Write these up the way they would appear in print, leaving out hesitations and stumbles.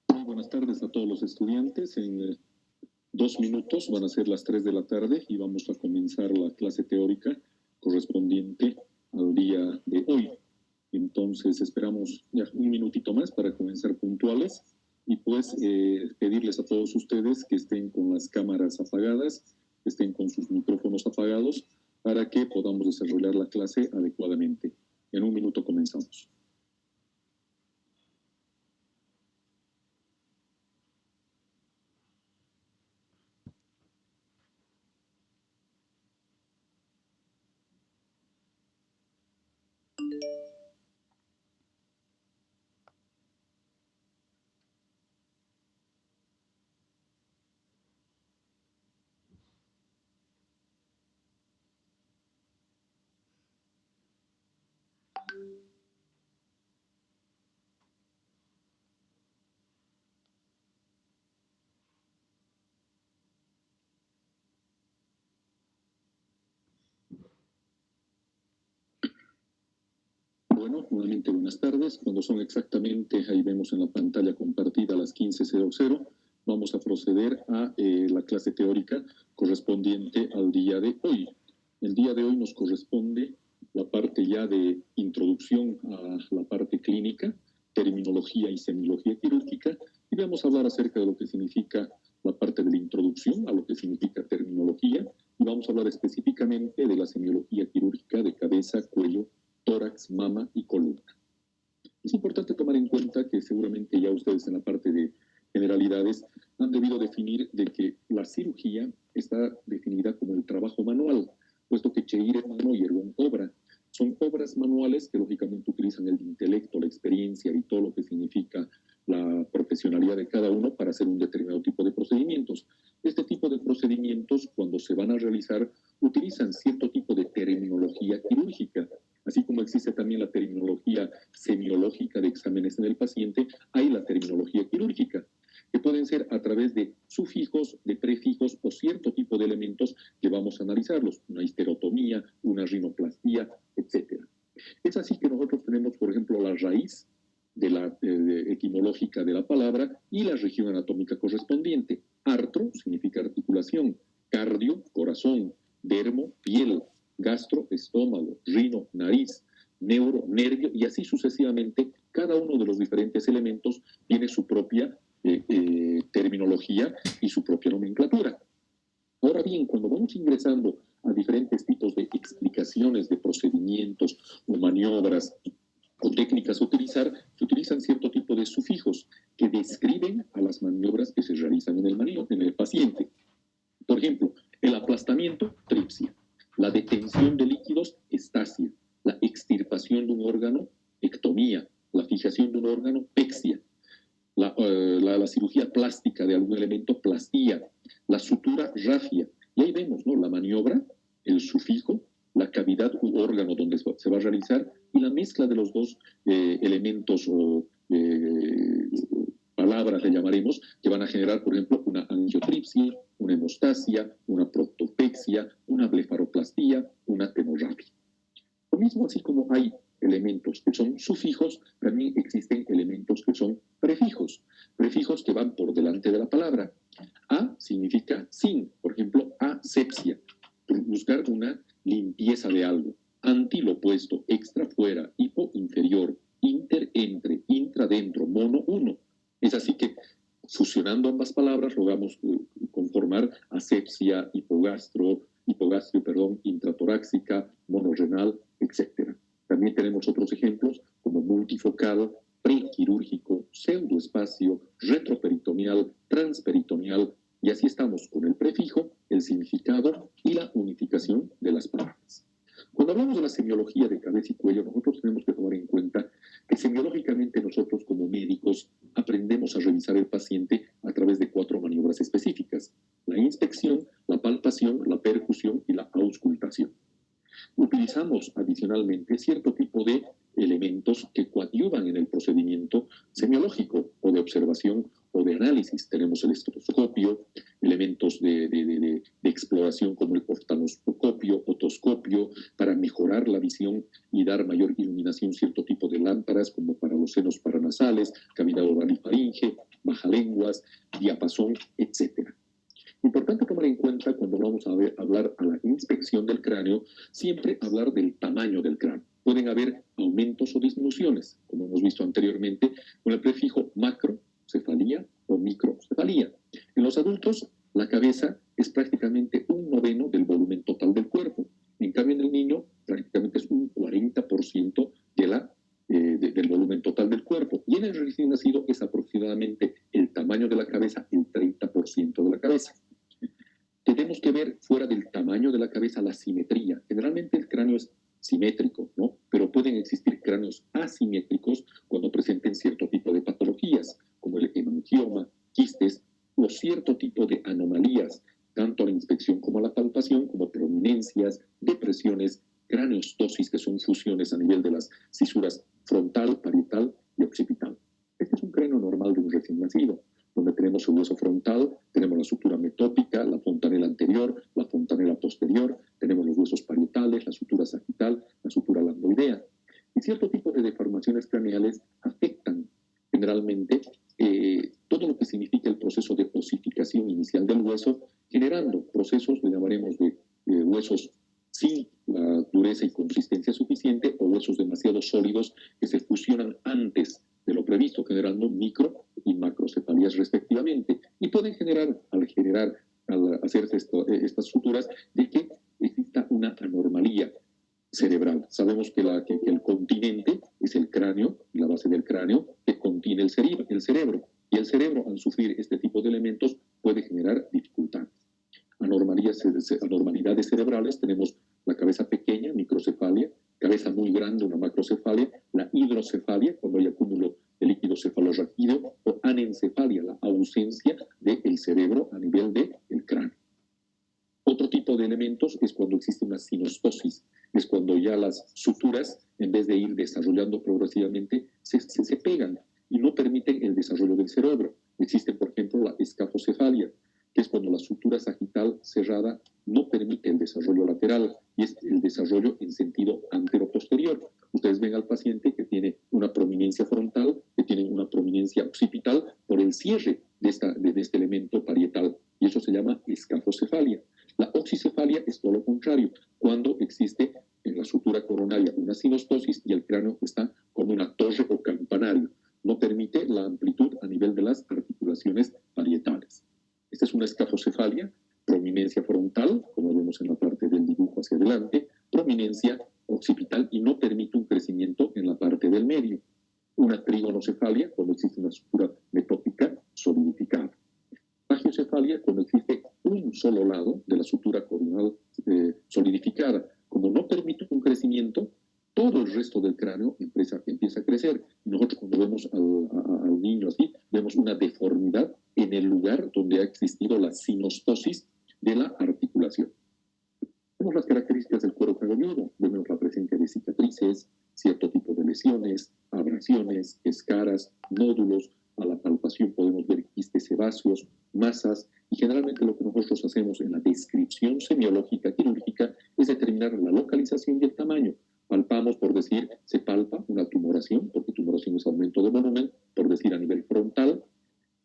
Muy buenas tardes a todos los estudiantes. En 2 minutos van a ser las 3 de la tarde y vamos a comenzar la clase teórica correspondiente al día de hoy. Entonces esperamos ya un minutito más para comenzar puntuales y pues pedirles a todos ustedes que estén con las cámaras apagadas, que estén con sus micrófonos apagados para que podamos desarrollar la clase adecuadamente. En un minuto comenzamos. Bueno, nuevamente buenas tardes. Cuando son exactamente, ahí vemos en la pantalla compartida las 15:00, vamos a proceder a la clase teórica correspondiente al día de hoy. El día de hoy nos corresponde la parte ya de introducción a la parte clínica, terminología y semiología quirúrgica, y vamos a hablar acerca de lo que significa la parte de la introducción a lo que significa terminología, y vamos a hablar específicamente de la semiología quirúrgica de cabeza, cuello, tórax, mama y columna. Es importante tomar en cuenta que seguramente ya ustedes en la parte de generalidades han debido definir de que la cirugía está definida como el trabajo manual, puesto que Cheire mano y ergon obra. Son obras manuales que lógicamente utilizan el intelecto, la experiencia y todo lo que significa la profesionalidad de cada uno para hacer un determinado tipo de procedimientos. Este tipo de procedimientos, cuando se van a realizar, utilizan cierto tipo de terminología quirúrgica. Así como existe también la terminología semiológica de exámenes en el paciente, hay la terminología quirúrgica, que pueden ser a través de sufijos, de prefijos o cierto tipo de elementos que vamos a analizarlos, una histerotomía, una rinoplastía, etc. Es así que nosotros tenemos, por ejemplo, la raíz de la etimológica de la palabra y la región anatómica correspondiente. Artro significa articulación, cardio, corazón, dermo, piel, gastro, estómago, rino, nariz, neuro, nervio, y así sucesivamente. Cada uno de los diferentes elementos tiene su propia terminología y su propia nomenclatura. Ahora bien, cuando vamos ingresando a diferentes tipos de explicaciones de procedimientos o maniobras o técnicas a utilizar, se utilizan cierto tipo de sufijos que describen a las maniobras que se realizan en el paciente. Por ejemplo, el aplastamiento, tripsia; la detención de líquidos, estasia; la extirpación de un órgano, ectomía; la fijación de un órgano, pexia; la cirugía plástica de algún elemento, plastía; la sutura, rafia. Y ahí vemos, ¿no?, la maniobra, el sufijo, la cavidad u órgano donde se va a realizar, y la mezcla de los dos elementos o palabras, le llamaremos, que van a generar, por ejemplo, una angiotripsia, una hemostasia, una proctopexia, una blefaroplastía, una temorrafia. Lo mismo, así como hay elementos que son sufijos, también existen elementos que son prefijos. Prefijos que van por delante de la palabra. A significa sin, por ejemplo, asepsia, buscar una limpieza de algo. Anti, lo opuesto, extra, fuera; hipo, inferior; inter, entre; intra, dentro; mono, uno. Es así que, fusionando ambas palabras, logramos conformar asepsia, hipogastrio, intratoráxica, monorrenal, etc. También tenemos otros ejemplos como multifocal, prequirúrgico, pseudoespacio, retroperitoneal, transperitoneal, y así estamos con el prefijo, el significado y la unificación de las palabras. Cuando hablamos de la semiología de cabeza y cuello, nosotros tenemos que tomar en cuenta que semiológicamente nosotros como médicos aprendemos a revisar el paciente a través de 4 maniobras específicas: la inspección, la palpación, la percusión y la auscultación. Utilizamos adicionalmente cierto tipo de elementos que coadyuvan en el procedimiento semiológico o de observación o de análisis. Tenemos el estetoscopio, elementos de exploración como el ortanoscopio, otoscopio, para mejorar la visión y dar mayor iluminación; cierto tipo de lámparas como para los senos paranasales, cavidad oral y faringe, bajalenguas, diapasón, etc. Importante tomar en cuenta cuando vamos a hablar a la inspección del cráneo, siempre hablar del tamaño del cráneo. Pueden haber aumentos o disminuciones, como hemos visto anteriormente, con el prefijo macrocefalía o microcefalía. En los adultos, la cabeza es prácticamente 1/9 del volumen total del cuerpo. En cambio, en el niño, prácticamente es un 40% del volumen total del cuerpo. Y en el recién nacido es aproximadamente el tamaño de la cabeza, el 30% de la cabeza. Tenemos que ver, fuera del tamaño de la cabeza, la simetría. Generalmente el cráneo es simétrico, ¿no? Pero pueden existir cráneos asimétricos cuando presenten cierto tipo de patologías, como el hemangioma, quistes o cierto tipo de anomalías, tanto a la inspección como a la palpación, como prominencias, depresiones, craneostosis, que son fusiones a nivel de las cisuras frontal, parietal y occipital. Este es un cráneo normal de un recién nacido, donde tenemos el hueso frontal, tenemos la sutura metópica, la fontanela anterior, la fontanela posterior, tenemos los huesos parietales, la sutura sagital, la sutura lambdoidea. Y cierto tipo de deformaciones craneales afectan generalmente todo lo que significa el proceso de osificación inicial del hueso, generando procesos, le llamaremos de huesos sin la dureza y consistencia suficiente, o huesos demasiado sólidos que se fusionan antes de lo previsto, generando micro y macrocefalías respectivamente, y pueden generar, al hacerse estas suturas, de que exista una anomalía cerebral. Sabemos que el continente es el cráneo, la base del cráneo, que contiene el cerebro, y el cerebro, al sufrir este tipo de elementos, puede generar dificultades. Anormalidades cerebrales: tenemos la cabeza pequeña, microcefalia; cabeza muy grande, una macrocefalia; la hidrocefalia, cuando hay acúmulo de líquido cefalorraquídeo; o anencefalia, la ausencia del cerebro a nivel del cráneo. Otro tipo de elementos es cuando existe una sinostosis, es cuando ya las suturas, en vez de ir desarrollando progresivamente, se pegan y no permiten el desarrollo del cerebro. Existe, por ejemplo, la escafocefalia, que es cuando la sutura sagital cerrada no permite el desarrollo lateral, y es el desarrollo en sentido antero-posterior. Ustedes ven al paciente que tiene una prominencia frontal, que tiene una prominencia occipital por el cierre de este elemento parietal, y eso se llama escafocefalia. La oxicefalia es todo lo contrario, cuando existe en la sutura coronaria una sinostosis y el cráneo está como una torre o campanario. No permite la amplitud a nivel de las articulaciones parietales. Esta es una escafocefalia, prominencia frontal, como vemos en la parte del dibujo hacia adelante, prominencia occipital y no permite un crecimiento en la parte del medio. Una trigonocefalia, cuando existe una sutura metópica solidificada. Plagiocefalia, cuando existe un solo lado de la sutura coronal solidificada. Como no permite un crecimiento, todo el resto del cráneo empieza a crecer. Nosotros cuando vemos al niño así, vemos una deformidad en el lugar donde ha existido la sinostosis de la articulación. Vemos las características del cuero cabelludo, vemos la presencia de cicatrices, cierto tipo de lesiones, abrasiones, escaras, nódulos. A la palpación podemos ver quistes sebáceos, masas, y generalmente lo que nosotros hacemos en la descripción semiológica quirúrgica es determinar la localización y el tamaño. Palpamos, por decir, se palpa una tumoración, porque tumoración es aumento de volumen, por decir a nivel frontal,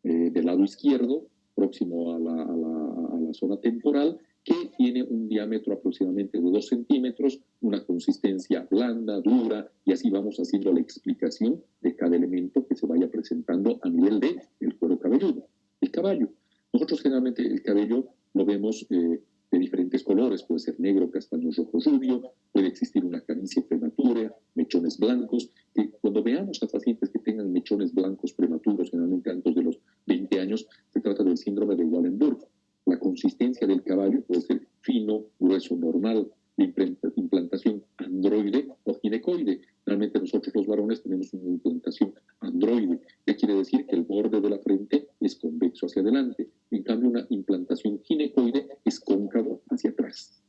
del lado izquierdo, próximo a la zona temporal, que tiene un diámetro aproximadamente de 2 centímetros, una consistencia blanda, dura, y así vamos haciendo la explicación de cada elemento que se vaya presentando a nivel del cuero cabelludo. El caballo. Nosotros generalmente el cabello lo vemos de diferentes colores, puede ser negro, castaño, rojo, rubio, puede existir una canicie prematura, mechones blancos, que cuando veamos a pacientes que tengan mechones blancos prematuros, generalmente antes de los 20 años, se trata del síndrome de Wallenburg. La consistencia del caballo puede ser fino, grueso, normal, de implantación androide o ginecoide. Realmente nosotros los varones tenemos una implantación androide, que quiere decir que el borde de la frente es convexo hacia adelante. En cambio, una implantación ginecoide es cóncavo hacia atrás.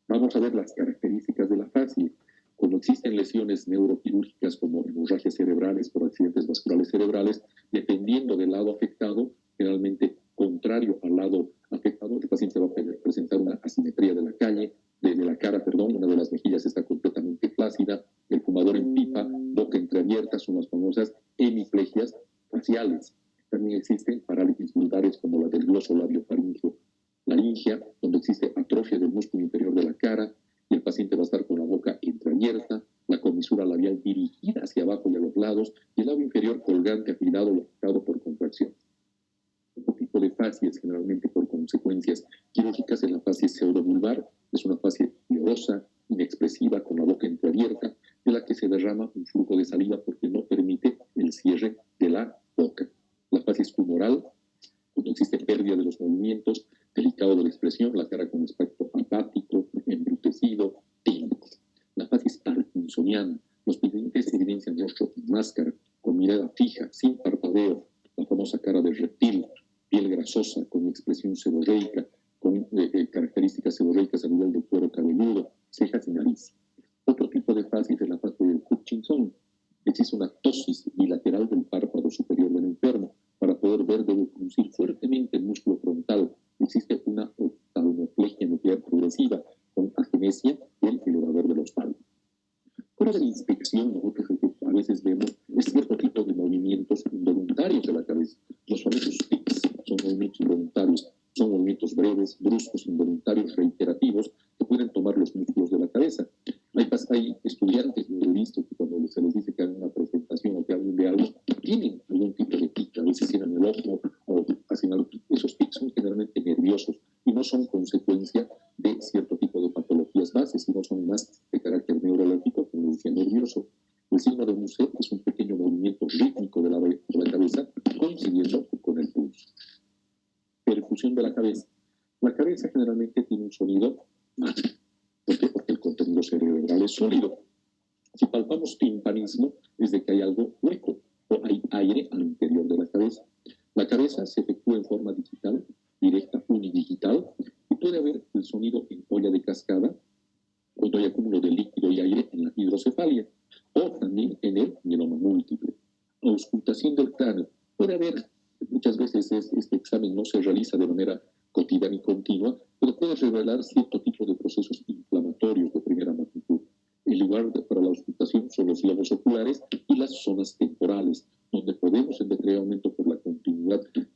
Vamos a ver las características de la fascia. Cuando existen lesiones neuroquirúrgicas como hemorragias cerebrales por accidentes vasculares cerebrales, dependiendo del lado afectado, generalmente contrario al lado afectado, el paciente va a presentar una asimetría de la cara, una de las mejillas está completamente flácida, el fumador en pipa, boca entreabierta, son las famosas hemiplegias faciales. También existen parálisis vulvares como la del gloso labio laringia, donde existe atrofia del músculo inferior de la cara, y el paciente va a estar con la boca entreabierta, la comisura labial dirigida hacia abajo y a los lados, y el labio inferior colgante, afilado o afectado por contracción. Otro tipo de fascias, generalmente por consecuencias quirúrgicas, en la fascia pseudovulvar, es una fascia fibrosa, inexpresiva, con la boca entreabierta, de la que se derrama un flujo de saliva porque no permite el cierre de la boca. La fascia tumoral, cuando existe pérdida de los movimientos, delicado de la expresión, la cara con aspecto apático, embrutecido, tímido. La fascia parkinsoniana, los pacientes evidencian rostro en máscara, con mirada fija, sin parpadeo, la famosa cara de reptil, piel grasosa, con expresión seborreica, con características seborreicas a nivel del cuero cabelludo, cejas y nariz. Otro tipo de fascia es la fascia del Hutchinson. Existe una ptosis bilateral del párpado superior del enfermo. Para poder ver debe fruncir fuertemente el músculo frontal. Existe una oftalmoplegia nuclear progresiva con agenesia del elevador de los párpados. Fuera de la inspección, nosotros a veces vemos cierto tipo de movimientos involuntarios de la cabeza. Los famosos tics son movimientos involuntarios, son movimientos breves, bruscos, involuntarios, reiterativos, que pueden tomar los músculos de la cabeza. Hay estudiantes, yo he visto que cuando se les dice que hagan una presentación o que hablen de algo, tienen algún tipo de tic, a veces cierran el ojo o hacen algo. Esos tics son generalmente nerviosos y no son consecuencia de cierto tipo de patologías bases, sino son más de carácter neurológico, como decía, nervioso. El signo de Muset es un pequeño movimiento rítmico de la cabeza, coincidiendo con el pulso. Percusión de la cabeza. La cabeza generalmente tiene un sonido mágico. ¿Por qué? Porque el contenido cerebral es sólido. Si palpamos timpanismo, es de que hay algo hueco o hay aire al interior de la cabeza. La cabeza se efectúa en forma digital, directa, unidigital, y puede haber el sonido en olla de cascada, cuando hay acúmulo de líquido y aire en la hidrocefalia, o también en el mieloma múltiple. Auscultación del cráneo. Puede haber, muchas veces este examen no se realiza de manera cotidiana y continua, pero puede revelar cierto tipo de procesos inflamatorios de primera magnitud. El lugar para la auscultación son los globos oculares y las zonas temporales, donde podemos en determinado momento por la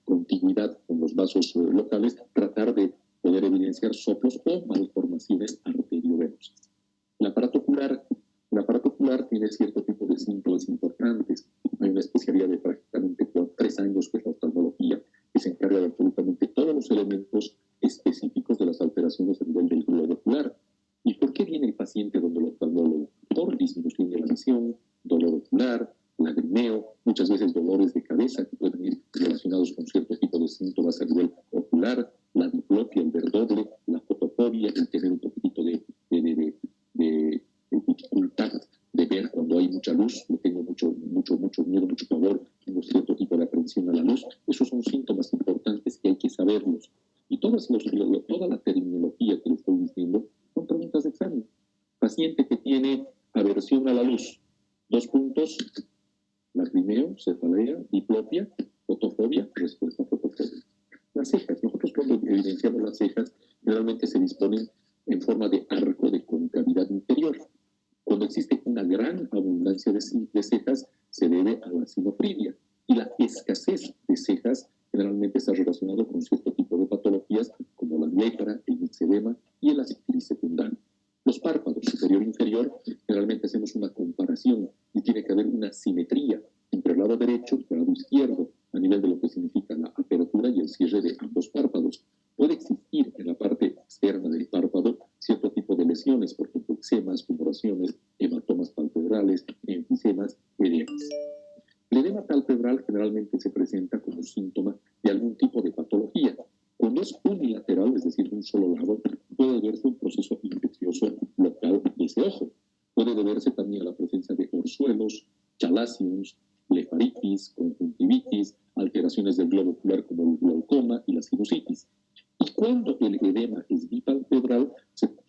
contiguidad con los vasos locales tratar de poder evidenciar soplos o malformaciones arteriovenosas. El aparato ocular tiene cierto tipo de síntomas importantes. Hay una especialidad de prácticamente 3 años que es la oftalmología, que se encarga de absolutamente todos los elementos específicos de las alteraciones a nivel del globo ocular. ¿Y por qué viene el paciente donde el oftalmólogo? Por disminución de la visión, dolor ocular, lagrimeo, muchas veces dolores de cabeza que pueden ir relacionados con cierto tipo de síntomas a nivel ocular, la diplopia, el ver doble, la fotofobia, el tener un poquitito de dificultad de ver cuando hay mucha luz, le tengo mucho miedo, mucho pavor, tengo cierto tipo de aprensión a la luz. Esos son síntomas importantes que hay que saberlos. Y toda la terminología que le estoy diciendo son preguntas de examen. Paciente que tiene aversión a la luz, 2 puntos, lagrimeo, cefalea, diplopia, fotofobia, respuesta fotofobia. Las cejas, nosotros cuando evidenciamos las cejas, generalmente se disponen en forma de arco de concavidad inferior. Cuando existe una gran abundancia de cejas, se debe a la sinopridia. Y la escasez de cejas generalmente está relacionado con cierto tipo de patologías como la lepra, el mixedema y el ascitis secundario. Los párpados superior e inferior, generalmente hacemos una comparación y tiene que haber una simetría entre el lado derecho y el lado izquierdo a nivel de lo que significa la apertura y el cierre de ambos párpados. Puede existir en la parte externa del párpado cierto tipo de lesiones, por ejemplo, eczemas, tumoraciones, hematomas palpebrales, enfisemas, edemas. El edema palpebral generalmente se presenta como síntoma de algún tipo de patología. Cuando es unilateral, es decir, de un solo lado, puede deberse a un proceso infeccioso local de ese ojo. Puede deberse también a la presencia de orzuelos, chalazions, blefaritis, conjuntivitis, alteraciones del globo ocular como el glaucoma y la sinusitis. Y cuando el edema es bipalpebral,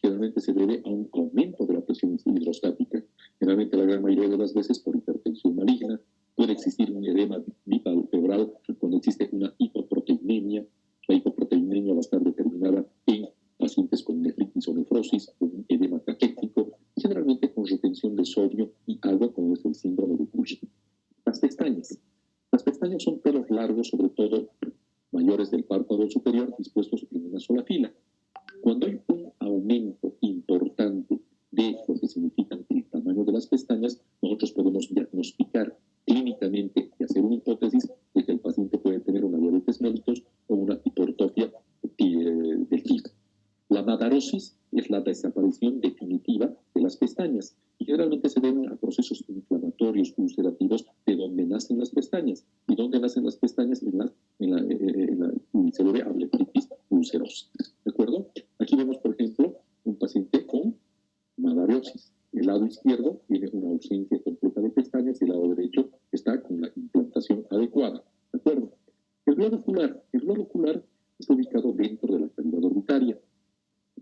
generalmente se debe a un aumento de la presión hidrostática. Generalmente la gran mayoría de las veces por hipertensión maligna. Puede existir un edema bipalpebral cuando existe una hipoproteinemia. La hipoproteinemia va a estar determinada en pacientes con nefritis o nefrosis, con un edema caquético, generalmente con retención de sodio y agua, como es el síndrome de Cushing. Las pestañas. Las pestañas son pelos largos, sobre todo mayores del párpado superior, dispuestos en una sola fila. Cuando hay un aumento importante de lo que significa el tamaño de las pestañas, nosotros podemos diagnosticar clínicamente y hacer una hipótesis de que el paciente puede tener una diabetes mellitus o una hipertrofia del tipo. La madarosis es la desaparición definitiva de las pestañas y generalmente se deben a procesos inflamatorios ulcerativos de donde nacen las pestañas. ¿Y dónde nacen las pestañas? Se debe a blefitis ulcerosa. ¿De acuerdo? Aquí vemos, por ejemplo, un paciente con madarosis. El lado izquierdo tiene una ausencia completa de pestañas y el lado derecho está con la implantación adecuada. ¿De acuerdo? El globo ocular está ubicado dentro de la cavidad orbitaria.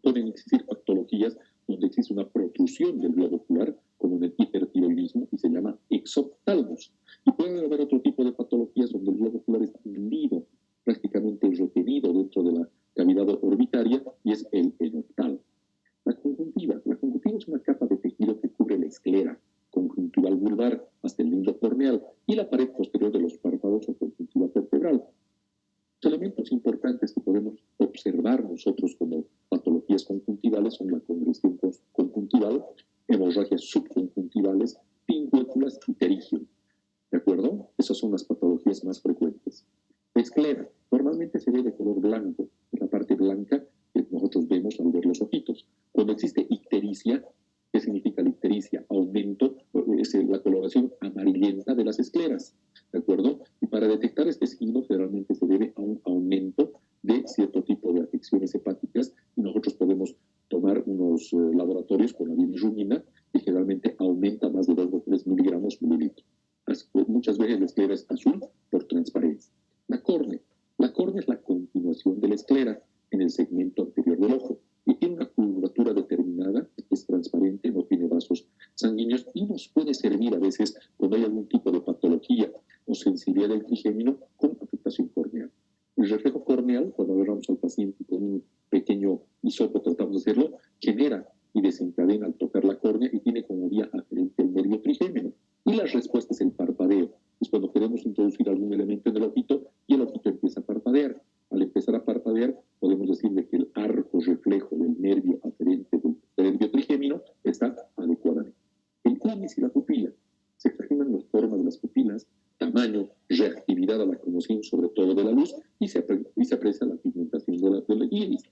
Pueden existir patologías donde existe una protrusión del globo ocular, como en el hipertiroidismo, y se llama exoptalmos. Y puede haber otro tipo de patologías donde el globo ocular está hundido, prácticamente retenido dentro de la cavidad orbitaria, y es el enoptalmo. La conjuntiva es una capa de tejido que cubre la esclera conjuntival vulvar hasta el lindo corneal y la pared posterior de los párpados o conjuntiva vertebral. Los elementos importantes que podemos observar nosotros como patologías conjuntivales son la congestión conjuntival, hemorragias subconjuntivales, pingüéculas y pterigium. ¿De acuerdo? Esas son las patologías más frecuentes. La esclera normalmente se ve de color blanco, en la parte blanca que nosotros vemos al ver los ojitos. Cuando existe ictericia, ¿qué significa la ictericia? Aumento, es la coloración amarillenta de las escleras, ¿de acuerdo? Y para detectar este signo generalmente se debe a un aumento de cierto tipo de afecciones hepáticas y nosotros podemos tomar unos laboratorios con la bilirrubina que generalmente aumenta más de 2 o 3 miligramos mililitro. Muchas veces la esclera es azul por transparencia. La córnea es la continuación de la esclera en el segmento anterior del ojo y tiene una curvatura determinada, es transparente, no tiene vasos sanguíneos y nos puede servir a veces cuando hay algún tipo de patología o sensibilidad del trigémino con afectación corneal. El reflejo corneal, cuando agarramos al paciente con un pequeño hisopo, tratamos de hacerlo, genera y desencadena al tocar la córnea y tiene como vía aferente el nervio trigémino. Y la respuesta es el parpadeo. Es cuando queremos introducir algún elemento en el ojito y el ojito empieza a parpadear. Al empezar a parpadear, podemos decirle que el arco reflejo del nervio aferente del nervio trigémino está adecuadamente. El iris y la pupila. Se examinan las formas de las pupilas, tamaño, reactividad a la conmoción, sobre todo de la luz, y se aprecia la pigmentación del iris.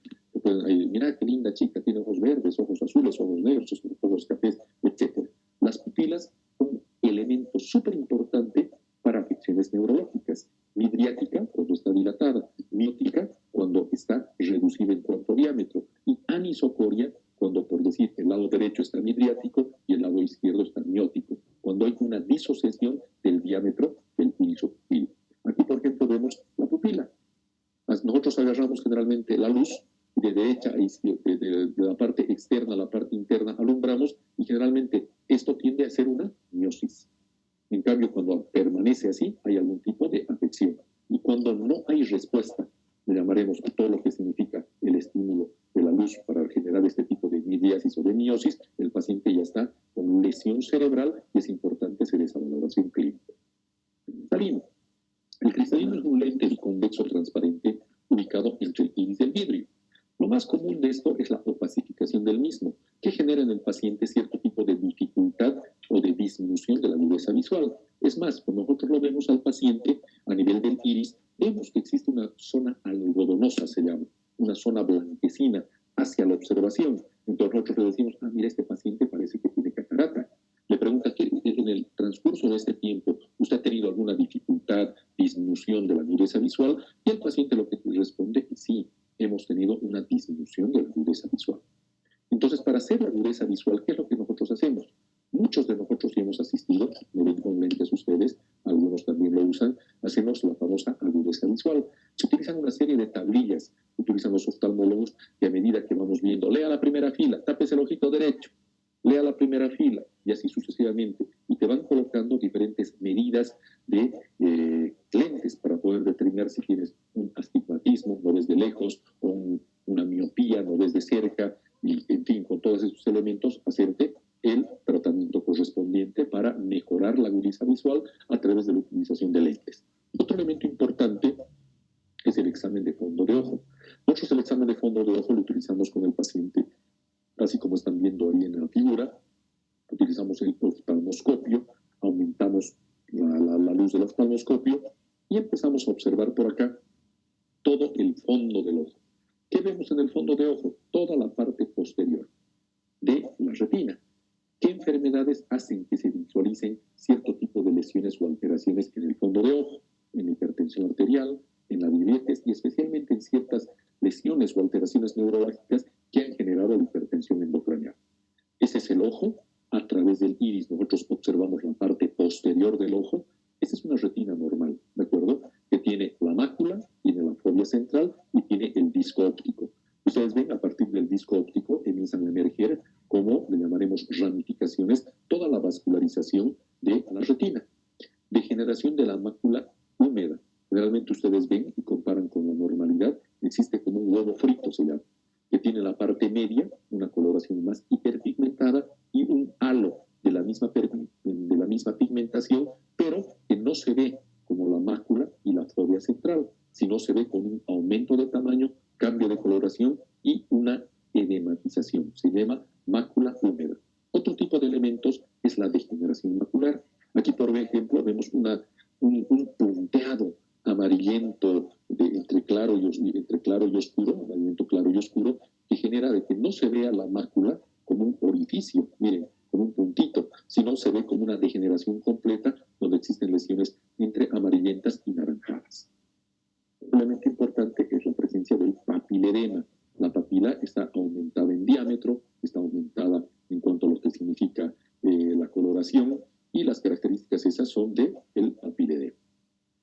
Mira qué linda chica, tiene ojos verdes, ojos azules, ojos negros, ojos cafés, etc. Las pupilas son un elemento súper importante para afecciones neurológicas. Midriática, cuando está dilatada; miótica, cuando está reducida en cuanto a diámetro; y anisocoria, cuando, por decir, el lado derecho está midriático y el lado izquierdo está miótico, cuando hay una disociación del diámetro del iriso pupilo. Aquí, por ejemplo, vemos la pupila. Nosotros agarramos generalmente la luz y de derecha a izquierda, de la parte externa a la parte interna alumbramos, y generalmente esto tiende a ser una miosis. En cambio, cuando permanece así, hay algún tipo de afección. Y cuando no hay respuesta, le llamaremos a todo lo que significa el estímulo de la luz para generar este tipo de midriasis o de miosis, el paciente ya está con lesión cerebral y es importante hacer esa valoración clínica. Cristalino. El cristalino es un lente biconvexo transparente ubicado entre el iris y el vidrio. Lo más común de esto es la opacificación del mismo, que genera en el paciente cierto tipo de dificultad o de disminución de la agudeza visual. Es más, cuando nosotros lo vemos al paciente a nivel del iris, vemos que existe una zona algodonosa, se llama, una zona blanquecina hacia la observación. Entonces nosotros le decimos, mira, este paciente parece que tiene catarata. Le pregunta, ¿qué en el transcurso de este tiempo usted ha tenido alguna dificultad, disminución de la agudeza visual? Y el paciente lo que responde es sí, hemos tenido una disminución de la agudeza visual. Entonces, para hacer la agudeza visual, ¿qué es lo que nosotros hacemos? Muchos de nosotros ya hemos asistido, me ven con lentes ustedes, algunos también lo usan, hacemos la famosa agudeza visual. Se utilizan una serie de tablillas, utilizan los oftalmólogos, que a medida que vamos viendo, lea la primera fila, tápese el ojito derecho, lea la primera fila, y así sucesivamente, y te van colocando diferentes medidas de lentes para poder determinar si tienes un astigmatismo, no ves de lejos, o una miopía, no ves de cerca, y en fin, con todos esos elementos, hacerte el tratamiento correspondiente para mejorar la agudeza visual a través de la utilización de lentes. Otro elemento importante es el examen de fondo de ojo. Nosotros el examen de fondo de ojo lo utilizamos con el paciente, así como están viendo ahí en la figura. Utilizamos el oftalmoscopio, aumentamos la luz del oftalmoscopio y empezamos a observar por acá todo el fondo del ojo. ¿Qué vemos en el fondo de ojo? Toda la parte posterior de la retina. ¿Qué enfermedades hacen que se visualicen cierto tipo de lesiones o alteraciones en el fondo de ojo? En hipertensión arterial, en la diabetes y especialmente en ciertas lesiones o alteraciones neurológicas que han generado la hipertensión endocranial. Ese es el ojo. A través del iris nosotros observamos la parte posterior del ojo. Esa es una retina normal, ¿de acuerdo? Que tiene la mácula, tiene la fovea central y tiene el disco óptico. Ustedes ven, a partir del disco óptico empiezan a emerger, como le llamaremos ramificaciones, toda la vascularización de la retina. Degeneración de la mácula húmeda. Generalmente ustedes ven y comparan con la normalidad, existe como un huevo frito, se llama, que tiene la parte media, una coloración más hiperpigmentada y un halo de la misma pigmentación, pero que no se ve como la mácula y la fovea central, sino se ve con un aumento de tamaño, cambio de coloración y una edematización. Se llama mácula húmeda. Otro tipo de elementos es la degeneración macular. Aquí, por ejemplo, vemos un punteado amarillento entre claro y oscuro, amarillento claro y oscuro, que genera de que no se vea la mácula como un orificio, miren, como un puntito, sino se ve como una degeneración completa donde existen lesiones entre amarillentas y naranjadas. Un elemento importante es la presencia del papiledema. La papila está aumentada en diámetro, está aumentada en cuanto a lo que significa la coloración, y las características esas son del papiledema.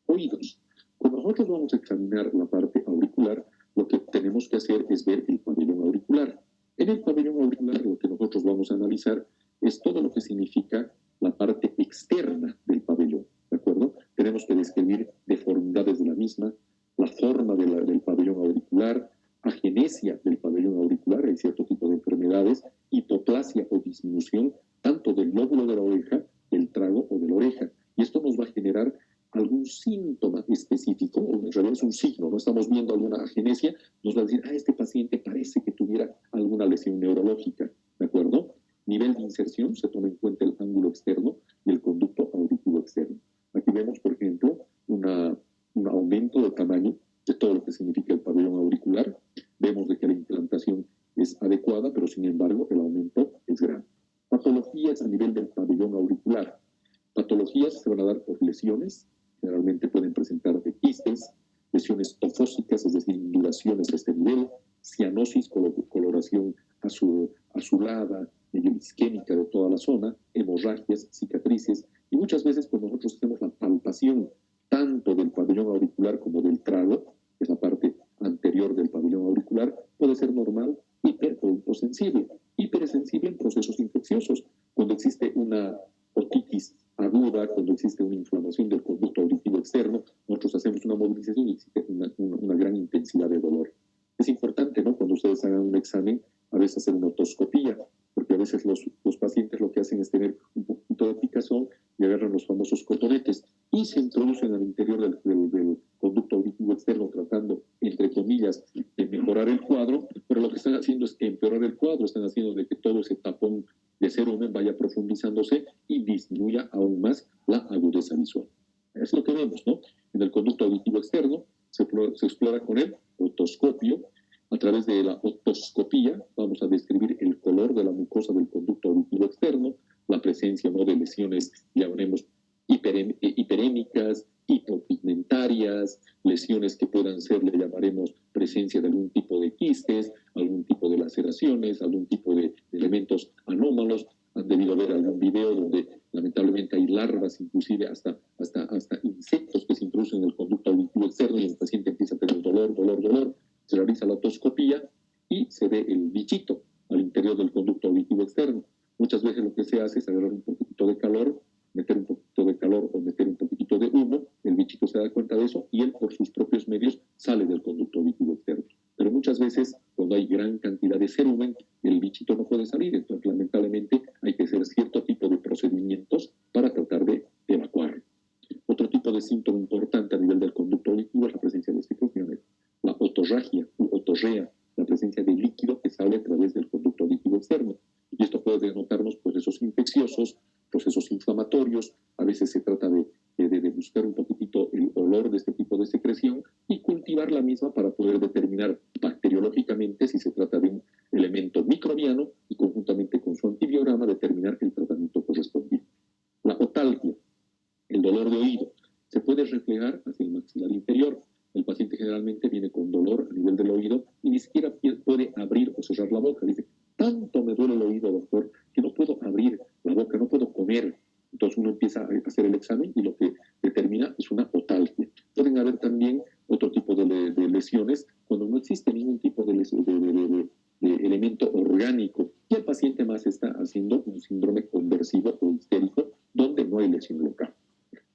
Oídos. Cuando nosotros vamos a examinar la parte auricular, lo que tenemos que hacer es ver el pabellón auricular. En el pabellón auricular lo que nosotros vamos a analizar es todo lo que significa la parte externa del pabellón, ¿de acuerdo? Tenemos que describir deformidades de la misma, la forma del pabellón auricular, agenesia del pabellón auricular, hay cierto tipo de enfermedades hipoplasia o disminución tanto del lóbulo de la oreja, del trago o de la oreja. Y esto nos va a generar algún síntoma específico, o en realidad es un signo, no estamos viendo alguna agenesia, nos va a decir, este paciente parece que tuviera alguna lesión neurológica, ¿de acuerdo? Nivel de inserción, se toma en cuenta el ángulo externo y el conducto auditivo externo. Aquí vemos, por ejemplo, un aumento de tamaño de todo lo que significa el pabellón auricular. Vemos de que la implantación es adecuada, pero sin embargo el aumento es grande. Patologías a nivel del pabellón auricular. Patologías se van a dar por lesiones, generalmente pueden presentar de quistes, lesiones tofósicas, es decir, induraciones de este nivel, cianosis, coloración azulada, medio isquémica de toda la zona, hemorragias, cicatrices, y muchas veces cuando nosotros hacemos la palpación tanto del pabellón auricular como del trago, que es la parte anterior del pabellón auricular, puede ser normal, hiper o hiposensible. Hipersensible en procesos infecciosos, cuando existe una otitis aguda, cuando existe una inflamación del conducto auditivo externo, nosotros hacemos una movilización y existe una gran intensidad de dolor. Es importante, ¿no? Cuando ustedes hagan un examen, a veces hacer una otoscopía, porque a veces los pacientes lo que hacen es tener un poquito de picazón y agarran los famosos cotonetes y se introducen al interior del conducto auditivo externo tratando, entre comillas, de mejorar el cuadro, pero lo que están haciendo es empeorar el cuadro, están haciendo de que todo ese tapón de cerumen vaya profundizándose y disminuya aún más la agudeza visual. Es lo que vemos, ¿no? En el conducto auditivo externo se explora con el otoscopio. A través de la otoscopía vamos a describir el color de la mucosa del conducto auditivo externo, la presencia, ¿no?, de lesiones, llamaremos hiperémicas, hipopigmentarias, lesiones que puedan ser, le llamaremos presencia de algún tipo de quistes, algún tipo de laceraciones, algún tipo de elementos anómalos. Han debido ver algún video donde lamentablemente hay larvas, inclusive hasta insectos que se introducen en el conducto auditivo externo y el paciente empieza a tener dolor. Se realiza la otoscopía y se ve el bichito al interior del conducto auditivo externo. Muchas veces lo que se hace es agarrar un poquito de calor, meter un poquito de calor o meter un poquitito de humo, el bichito se da cuenta de eso y él por sus propios medios sale del conducto auditivo externo. Pero muchas veces cuando hay gran cantidad de cerumen, el bichito no puede salir, entonces lamentablemente hay que hacer cierto tipo de procedimientos para tratar de evacuarlo. Otro tipo de síntoma importante a nivel del conducto auditivo es la presencia de secreciones, la otorragia u otorrea, la presencia de líquido que sale a través del conducto auditivo externo. Y esto puede denotarnos procesos infecciosos, procesos inflamatorios. A veces se trata de buscar un poquitito el olor de este tipo de secreción y cultivar la misma para poder determinar bacteriológicamente si se trata de un elemento microbiano y conjuntamente con su antibiograma determinar el tratamiento correspondiente. La otalgia, el dolor de oído, se puede reflejar hacia el maxilar inferior. El paciente generalmente viene con dolor a nivel del oído y ni siquiera puede abrir o cerrar la boca. Dice, tanto me duele el oído, doctor, que no puedo abrir la boca, no puedo comer. Entonces uno empieza a hacer el examen y lo que determina es una otalgia. Pueden haber también otro tipo de lesiones cuando no existe ningún tipo de elemento orgánico y el paciente más está haciendo un síndrome conversivo o histérico donde no hay lesión local.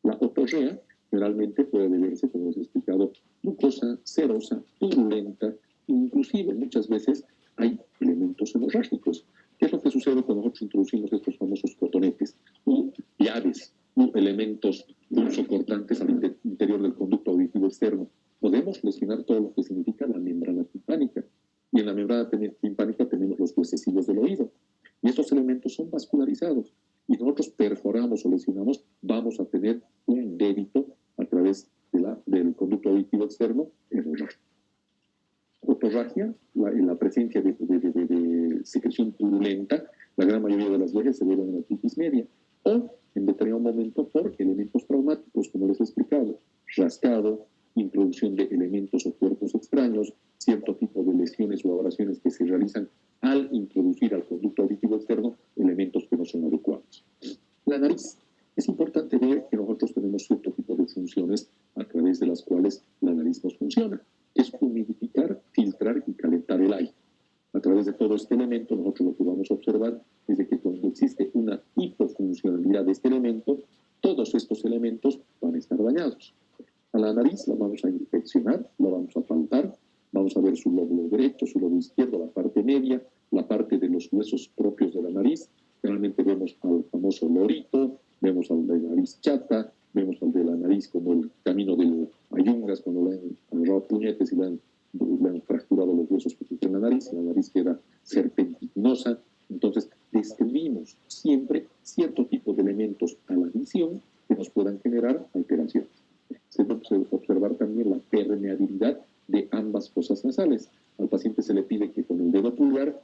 La otorrea generalmente puede deberse, como les he explicado, mucosa, serosa, purulenta, inclusive muchas veces hay elementos hemorrágicos. ¿Qué es lo que sucede cuando nosotros introducimos estos famosos cotonetes u llaves u elementos punzocortantes al interior del conducto auditivo externo? Podemos lesionar todo lo que significa la membrana timpánica. Y en la membrana timpánica tenemos los huesecillos del oído. Y estos elementos son vascularizados. Y nosotros perforamos o lesionamos, vamos a tener un débito a través del conducto auditivo externo hemorrágico. Otorragia, la presencia de secreción purulenta, la gran mayoría de las veces se debe a una otitis media, o en determinado momento por elementos traumáticos, como les he explicado, rascado, introducción de elementos o cuerpos extraños, cierto tipo de lesiones o abrasiones que se realizan al introducir al conducto auditivo externo elementos que no son adecuados. La nariz. Es importante ver que nosotros tenemos cierto tipo de funciones a través de las cuales la nariz nos funciona. Es humidificar, filtrar y calentar el aire. A través de todo este elemento, nosotros lo que vamos a observar es de que cuando existe una hipofuncionalidad de este elemento, todos estos elementos van a estar dañados. A la nariz la vamos a inspeccionar, la vamos a palpar, vamos a ver su lóbulo derecho, su lóbulo izquierdo, la parte media, la parte del los huesos propios de la nariz. Generalmente vemos al famoso lorito, vemos al de nariz chata, vemos al de la nariz como el camino del Ayungas, cuando le han agarrado puñetes y le han fracturado los huesos propios de la nariz queda serpentinosa. Entonces, describimos siempre cierto tipo de elementos a la visión que nos puedan generar alteraciones. Se puede observar también la permeabilidad de ambas fosas nasales. Al paciente se le pide que con el dedo pulgar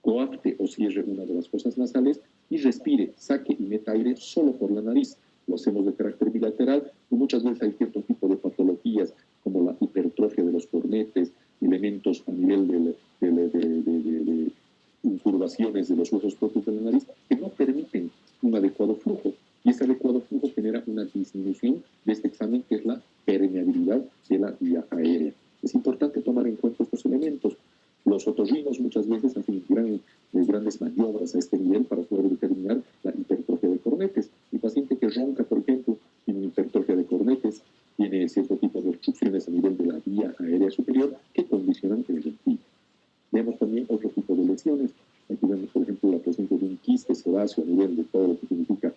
coapte o cierre una de las fosas nasales y respire, saque y meta aire solo por la nariz. Lo hacemos de carácter bilateral y muchas veces hay cierto tipo de patologías como la hipertrofia de los cornetes, elementos a nivel de incurvaciones de los huesos propios de la nariz que no permiten un adecuado flujo. Y ese adecuado flujo genera una disminución de este examen que es la permeabilidad de la vía aérea. Es importante tomar en cuenta estos elementos. Los otorrinos muchas veces hacen grandes maniobras a este nivel para poder determinar la hipertrofia de cornetes. El paciente que ronca, por ejemplo, tiene una hipertrofia de cornetes, tiene cierto tipo de obstrucciones a nivel de la vía aérea superior que condicionan el ronquido. Vemos también otro tipo de lesiones. Aquí vemos, por ejemplo, la presencia de un quiste sebáceo a nivel de todo lo que significa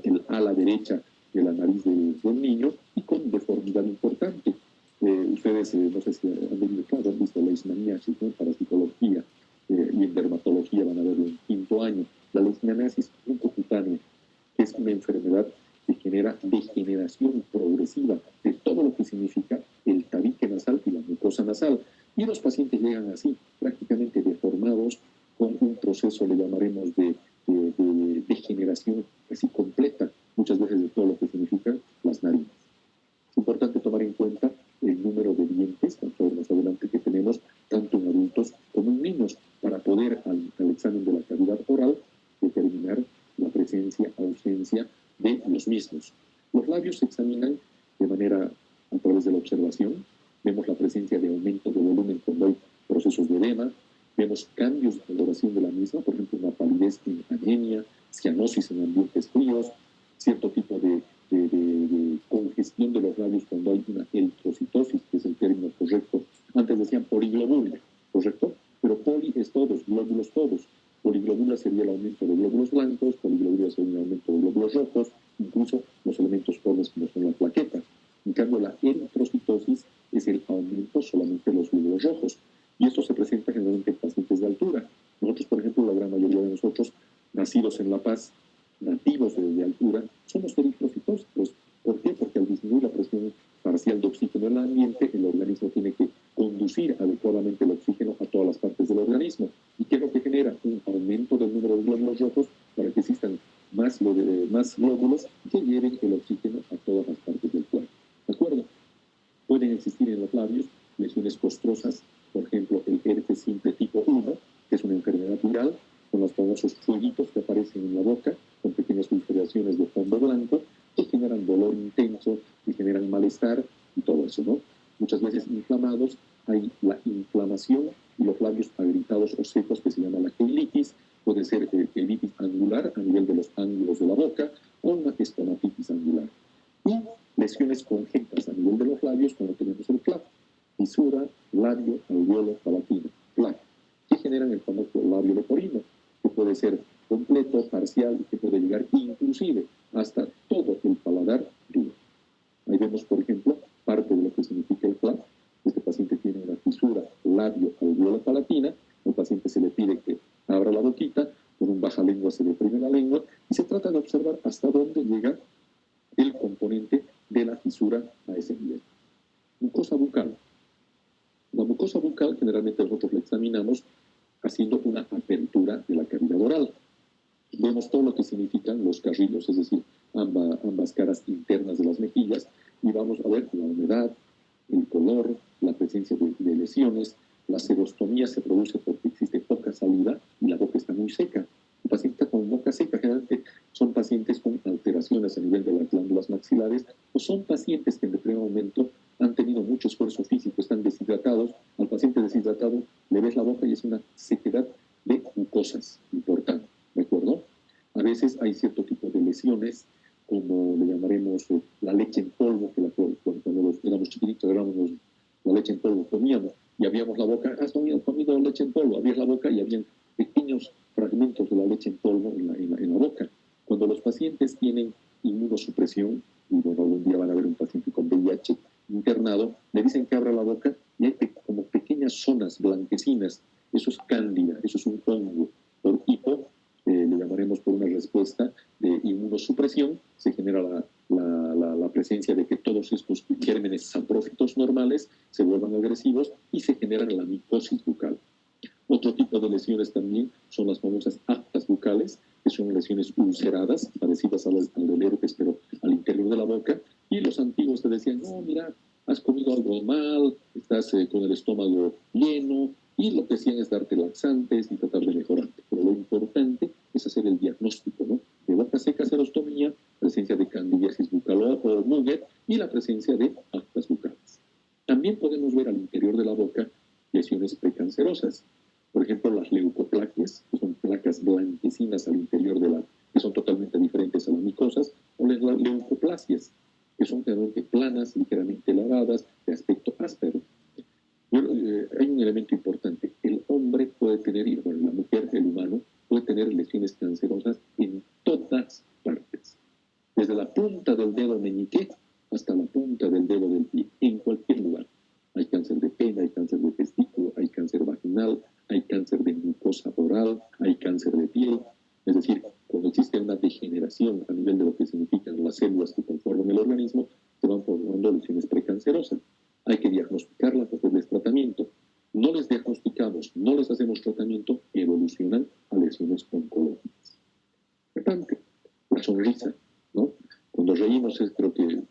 el ala derecha de la nariz del niño y con deformidad importante. Ustedes, no sé si han visto leishmaniasis, ¿no? Para psicología y en dermatología van a verlo en quinto año. La leishmaniasis bucocutánea, que es una enfermedad que genera degeneración progresiva de todo lo que significa el tabique nasal y la mucosa nasal. Y los pacientes llegan así, prácticamente deformados, con un proceso, le llamaremos, de degeneración casi completa, muchas veces de todo lo que significan las narinas. Es importante tomar en cuenta el número de dientes, vamos a ver más adelante, que tenemos tanto en adultos como en niños, para poder al examen de la cavidad oral determinar la presencia, ausencia de los mismos. Los labios se examinan de manera a través de la observación. Vemos la presencia de aumento de volumen cuando hay procesos de edema. Vemos cambios de coloración de la misma, por ejemplo, una palidez en anemia, cianosis en ambientes fríos, cierto tipo de congestión de los labios cuando hay una eritrocitosis, que es el término correcto. Antes decían poliglobulia, ¿correcto? Pero poli es todos, glóbulos todos. Poliglobulia sería el aumento de glóbulos blancos, poliglobulia sería el aumento de glóbulos rojos, incluso los elementos pobres como son la plaqueta. En cambio, la eritrocitosis es el aumento solamente de los glóbulos rojos. Y esto se presenta generalmente en pacientes de altura. Nosotros, por ejemplo, la gran mayoría de nosotros, nacidos en La Paz, nativos de altura, somos eritrocitósicos. ¿Por qué? Porque al disminuir la presión parcial de oxígeno en el ambiente, el organismo tiene que conducir adecuadamente el oxígeno a todas las partes del organismo. ¿Y qué es lo que genera? Un aumento del número de glóbulos rojos para que existan más glóbulos que lleven el oxígeno a todas las partes del cuerpo. ¿De acuerdo? Pueden existir en los labios lesiones costrosas, por ejemplo, el herpes simple tipo 1, que es una enfermedad viral, con los famosos fueguitos que aparecen en la boca, con pequeñas ulceraciones de fondo blanco, que generan dolor intenso, que generan malestar y todo eso, ¿no? Muchas veces inflamados, hay la inflamación y los labios agrietados o secos, que se llama la queilitis. Puede ser queilitis angular a nivel de los ángulos de la boca o una estomatitis angular. Y lesiones congénitas a nivel de los labios, cuando tenemos el CLAP, fisura, labio, alveolo, palatino, CLAP, que generan el famoso labio leporino, que puede ser completo, parcial, y que puede llegar inclusive hasta todo el paladar duro. Ahí vemos, por ejemplo, parte de lo que significa el CLAP. Este paciente tiene una fisura labio, alveolo, palatina. Al paciente se le pide que abra la boquita, con un baja lengua se deprime la lengua y se trata de observar hasta dónde llega el componente de la fisura a ese nivel. Mucosa bucal. La mucosa bucal generalmente nosotros la examinamos haciendo una apertura de la cavidad oral. Vemos todo lo que significan los carrilos, es decir, ambas caras internas de las mejillas, y vamos a ver la humedad, el color, la presencia de lesiones. La serostomía se produce porque existe poca saliva y la boca está muy seca. El paciente con boca seca generalmente son pacientes con alteraciones a nivel de las glándulas maxilares o son pacientes que en determinado momento han tenido mucho esfuerzo físico, están deshidratados. Al paciente deshidratado le ves la boca y es una sequedad de mucosas importante, ¿de acuerdo? A veces hay cierto tipo de lesiones, como le llamaremos la leche en polvo, que cuando éramos chiquititos agarramos la leche en polvo, comíamos y abríamos la boca, has comido leche en polvo, abrías la boca y habían pequeños fragmentos de la leche en polvo en la boca. Cuando los pacientes tienen inmunosupresión, y bueno, algún día van a ver un paciente con VIH internado, le dicen que abra la boca y hay como pequeñas zonas blanquecinas. Eso es cándida, eso es un hongo. Por hipo, le llamaremos por una respuesta de inmunosupresión, se genera la presencia de que todos estos gérmenes saprófitos normales se vuelvan agresivos y se genera la micosis bucal. Otro tipo de lesiones también son las famosas aftas bucales, que son lesiones ulceradas, parecidas al del herpes, pero al interior de la boca. Y los antiguos te decían, no, mira, has comido algo mal, estás con el estómago lleno, y lo que hacían es darte laxantes y tratar de mejorarte. Pero lo importante es hacer el diagnóstico, ¿no? De boca seca, serostomía, presencia de candidiasis bucal o Muget y la presencia de aftas bucales. También podemos ver al interior de la boca lesiones precancerosas. Por ejemplo, las leucoplaquias, que son placas blanquecinas al interior que son totalmente diferentes a las micosas, o las leucoplasias, que son generalmente planas, ligeramente lavadas, de aspecto áspero. Hay un elemento importante. El hombre puede tener, y bueno, la mujer, el humano, puede tener lesiones cancerosas en todas partes. Desde la punta del dedo meñique hasta la punta del dedo del pie, en cualquier lugar. Hay cáncer de pene, hay cáncer de testículo, hay cáncer vaginal, hay cáncer de mucosa oral, hay cáncer de piel. Es decir, cuando existe una degeneración a nivel de lo que significan las células que conforman el organismo, se van formando lesiones precancerosas. Hay que diagnosticarlas, hacerles tratamiento. No les diagnosticamos, no les hacemos tratamiento, evolucionan a lesiones oncológicas. Importante, la sonrisa, ¿no? Cuando reímos creo que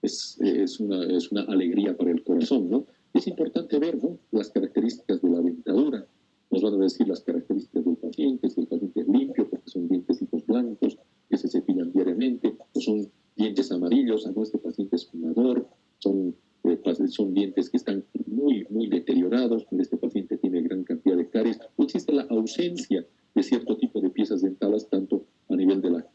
es una alegría para el corazón, ¿no? Es importante ver, ¿no?, las características de la dentadura. Nos van a decir las características del paciente, si el paciente es limpio, porque son dientecitos blancos, que se cepillan diariamente, o son dientes amarillos, no, este paciente es fumador, son dientes que están muy, muy deteriorados, este paciente tiene gran cantidad de caries, o existe la ausencia de cierto tipo de piezas dentales, tanto a nivel de la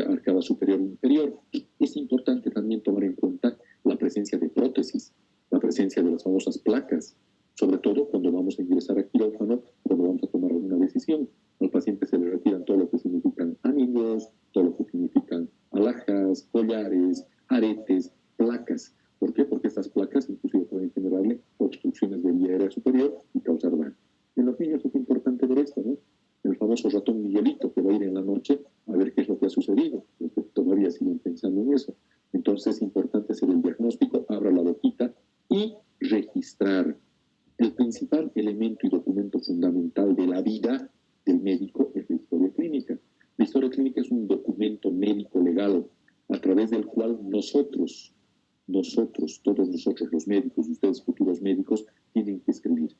arcada superior e inferior. Es importante también tomar en cuenta la presencia de prótesis, la presencia de las famosas placas, sobre todo cuando vamos a ingresar a quirófano, cuando vamos a tomar alguna decisión. Al paciente se le retiran todo lo que significan anillos, todo lo que significan alhajas, collares, aretes, placas. ¿Por qué? Porque estas placas inclusive pueden generarle obstrucciones de vía aérea superior y causar daño. En los niños es importante ver esto, ¿no? El famoso ratón Miguelito que va a ir en la noche a ver qué es lo que ha sucedido. Todavía siguen pensando en eso. Entonces es importante hacer el diagnóstico, abra la boquita y registrar. El principal elemento y documento fundamental de la vida del médico es la historia clínica. La historia clínica es un documento médico legal a través del cual nosotros, todos nosotros los médicos, ustedes futuros médicos, tienen que escribir.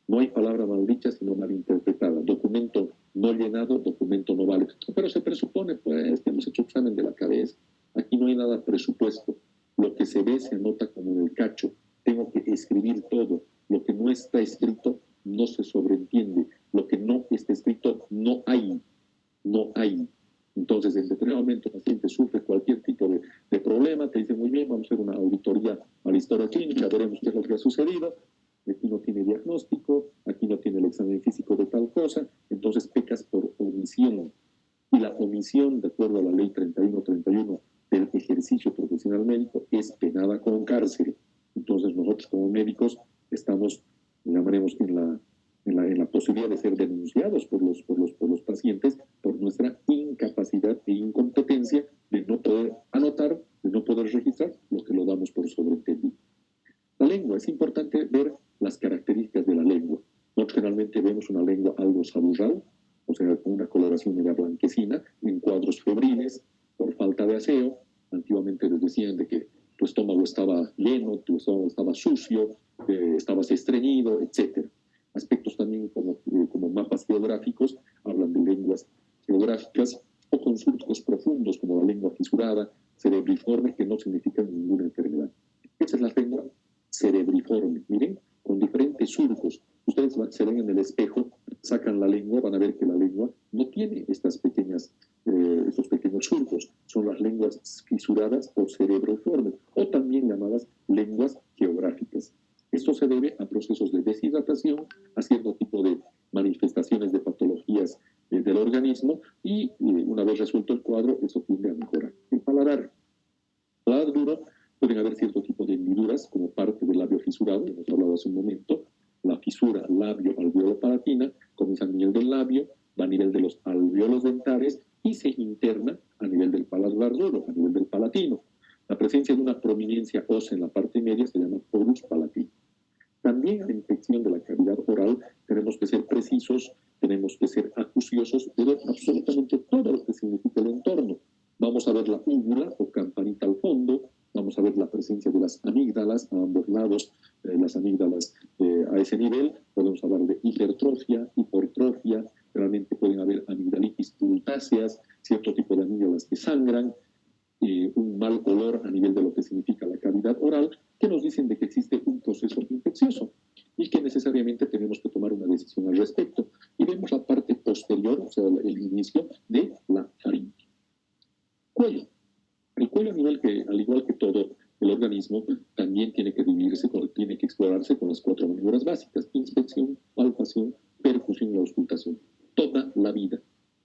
No hay palabra mal dicha, sino mal interpretada. Documento no llenado, documento no vale. Pero se presupone, pues, que hemos hecho examen de la cabeza. Aquí no hay nada presupuesto. Lo que se ve se anota como en el cacho. Tengo que escribir todo. Lo que no está escrito no se sobreentiende. Lo que no está escrito no hay. No hay. Entonces, en determinado momento, el paciente sufre cualquier tipo de problema, te dice, muy bien, vamos a hacer una auditoría a la historia clínica, veremos qué es lo que ha sucedido. Aquí no tiene diagnóstico, aquí no tiene el examen físico de tal cosa, entonces pecas por omisión. Y la omisión, de acuerdo a la ley 3131 del ejercicio profesional médico, es penada con cárcel. Entonces nosotros como médicos estamos, llamaremos, en la posibilidad de ser denunciados por los pacientes por nuestra incapacidad e incompetencia de no poder anotar, de no poder registrar lo que lo damos por sobreentendido. La lengua, es importante ver las características de la lengua. Nosotros generalmente vemos una lengua algo saburral, o sea, con una coloración media blanquecina, en cuadros febriles, por falta de aseo. Antiguamente les decían de que tu estómago estaba lleno, tu estómago estaba sucio, estabas estreñido, etc. Aspectos también como mapas geográficos hablan de lenguas geográficas o con surcos profundos como la lengua fisurada, cerebriforme, que no significan ninguna enfermedad. Esa es la lengua cerebriforme, miren, con diferentes surcos. Ustedes se ven en el espejo, sacan la lengua, van a ver que la lengua no tiene estos pequeños surcos. Son las lenguas fisuradas o cerebriformes, o también llamadas lenguas geográficas. Esto se debe a procesos de deshidratación, a cierto tipo de manifestaciones de patologías del organismo y una vez resuelto el cuadro, eso tiende a mejorar. El paladar duro, pueden haber cierto tipo de hendiduras como parte del labio fisurado, hemos hablado hace un momento. La fisura labio-alveolo-palatina comienza a nivel del labio, va a nivel de los alveolos dentales y se interna a nivel del paladar duro, a nivel del palatino. La presencia de una prominencia ósea en la parte media se llama porus palatino. También en la infección de la cavidad oral tenemos que ser precisos, tenemos que ser acuciosos de ver absolutamente todo lo que significa el entorno. Vamos a ver la úvula o campanita al fondo, vamos a ver la presencia de las amígdalas a ambos lados, las amígdalas a ese nivel, podemos hablar de hipertrofia, hipertrofia, realmente pueden haber amigdalitis pultáceas, cierto tipo de amígdalas que sangran, un mal olor a nivel de lo que significa la cavidad oral, que nos dicen de que existe un proceso infeccioso y que necesariamente tenemos que tomar una decisión al respecto. Y vemos la parte posterior, o sea, el inicio de la faringe. Cuello. El cuello, a nivel que, al igual que todo el organismo, también tiene que dividirse, tiene que explorarse con las 4 maniobras básicas: inspección, palpación, percusión y auscultación. Toda la vida,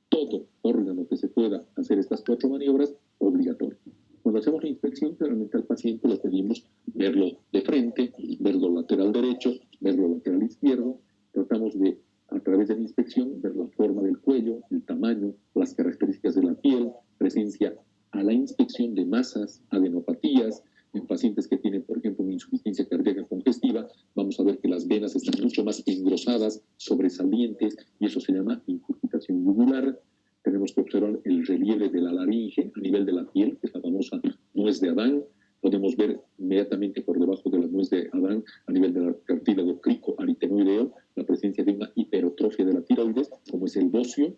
todo órgano que se pueda hacer estas 4 maniobras, obligatorio. Cuando hacemos la inspección, realmente al paciente le pedimos verlo de frente, verlo lateral derecho, verlo lateral izquierdo. Tratamos de, a través de la inspección, ver la forma del cuello, el tamaño, las características de la piel, presencia a la inspección de masas, adenopatías. En pacientes que tienen, por ejemplo, una insuficiencia cardíaca congestiva, vamos a ver que las venas están mucho más engrosadas, sobresalientes, y eso se llama incurgitación yugular. Tenemos que observar el relieve de la laringe a nivel de la piel, que es la famosa nuez de Adán. Podemos ver inmediatamente por debajo de la nuez de Adán, a nivel del cartílago cricoaritenoideo, la presencia de una hipertrofia de la tiroides, como es el bocio.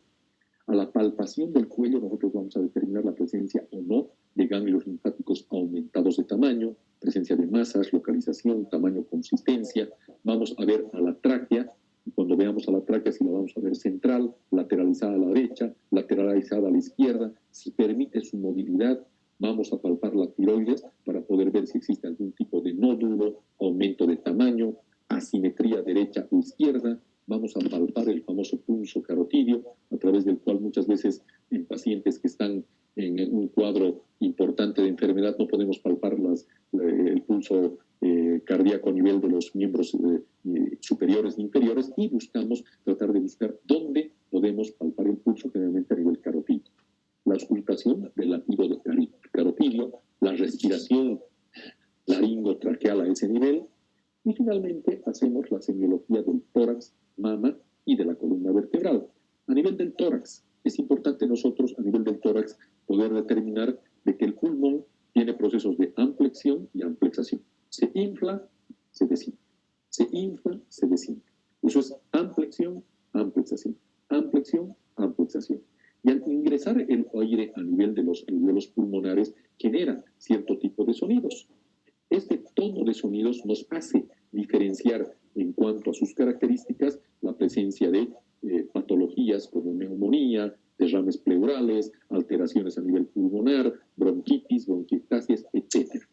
A la palpación del cuello nosotros vamos a determinar la presencia o no de ganglios linfáticos aumentados de tamaño, presencia de masas, localización, tamaño, consistencia. Vamos a ver a la tráquea, y cuando veamos a la tráquea, si la vamos a ver central, lateralizada a la derecha, lateralizada a la izquierda, si permite su movilidad. Vamos a palpar la tiroides para poder ver si existe algún tipo de nódulo, aumento de tamaño, asimetría derecha o izquierda. Vamos a palpar el famoso pulso carotidio, a través del cual muchas veces en pacientes que están en un cuadro importante de enfermedad no podemos palpar el pulso cardíaco a nivel de los miembros superiores e inferiores, y buscamos tratar de buscar dónde podemos palpar el pulso, generalmente a nivel carotidio. La auscultación del latido de carotidio, la respiración laringotraqueal a ese nivel, y finalmente hacemos la semiología del tórax, mama y de la columna vertebral. A nivel del tórax, es importante nosotros, a nivel del tórax, poder determinar de que el pulmón tiene procesos de amplexión y amplexación. Se infla, se desinfla. Se infla, se desinfla. Eso es amplexión, amplexación. Amplexión, amplexación. Y al ingresar el aire a nivel de los alveolos pulmonares, genera cierto tipo de sonidos. Este tono de sonidos nos hace diferenciar en cuanto a sus características la presencia de patologías como neumonía, derrames pleurales, alteraciones a nivel pulmonar, bronquitis, bronquiectasias, etc.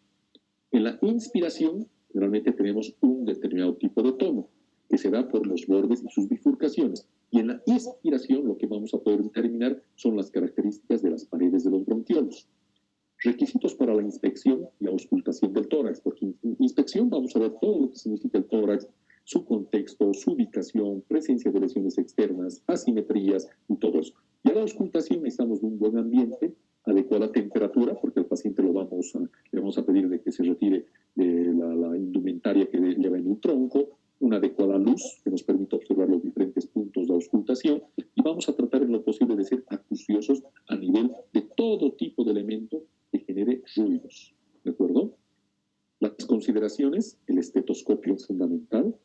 En la inspiración, realmente tenemos un determinado tipo de tono que se da por los bordes y sus bifurcaciones. Y en la expiración, lo que vamos a poder determinar son las características de las paredes de los bronquiolos. Requisitos para la inspección y auscultación del tórax, porque en inspección vamos a ver todo lo que significa el tórax, su contexto, su ubicación, presencia de lesiones externas, asimetrías y todo eso. Y a la auscultación necesitamos de un buen ambiente, adecuada temperatura, porque al paciente le vamos a pedir de que se retire la indumentaria que lleva en el tronco, una adecuada luz que nos permita observar los diferentes puntos de auscultación, y vamos a tratar en lo posible de ser acuciosos a nivel de todo tipo de elemento que genere ruidos. ¿De acuerdo? Las consideraciones: el estetoscopio es fundamental.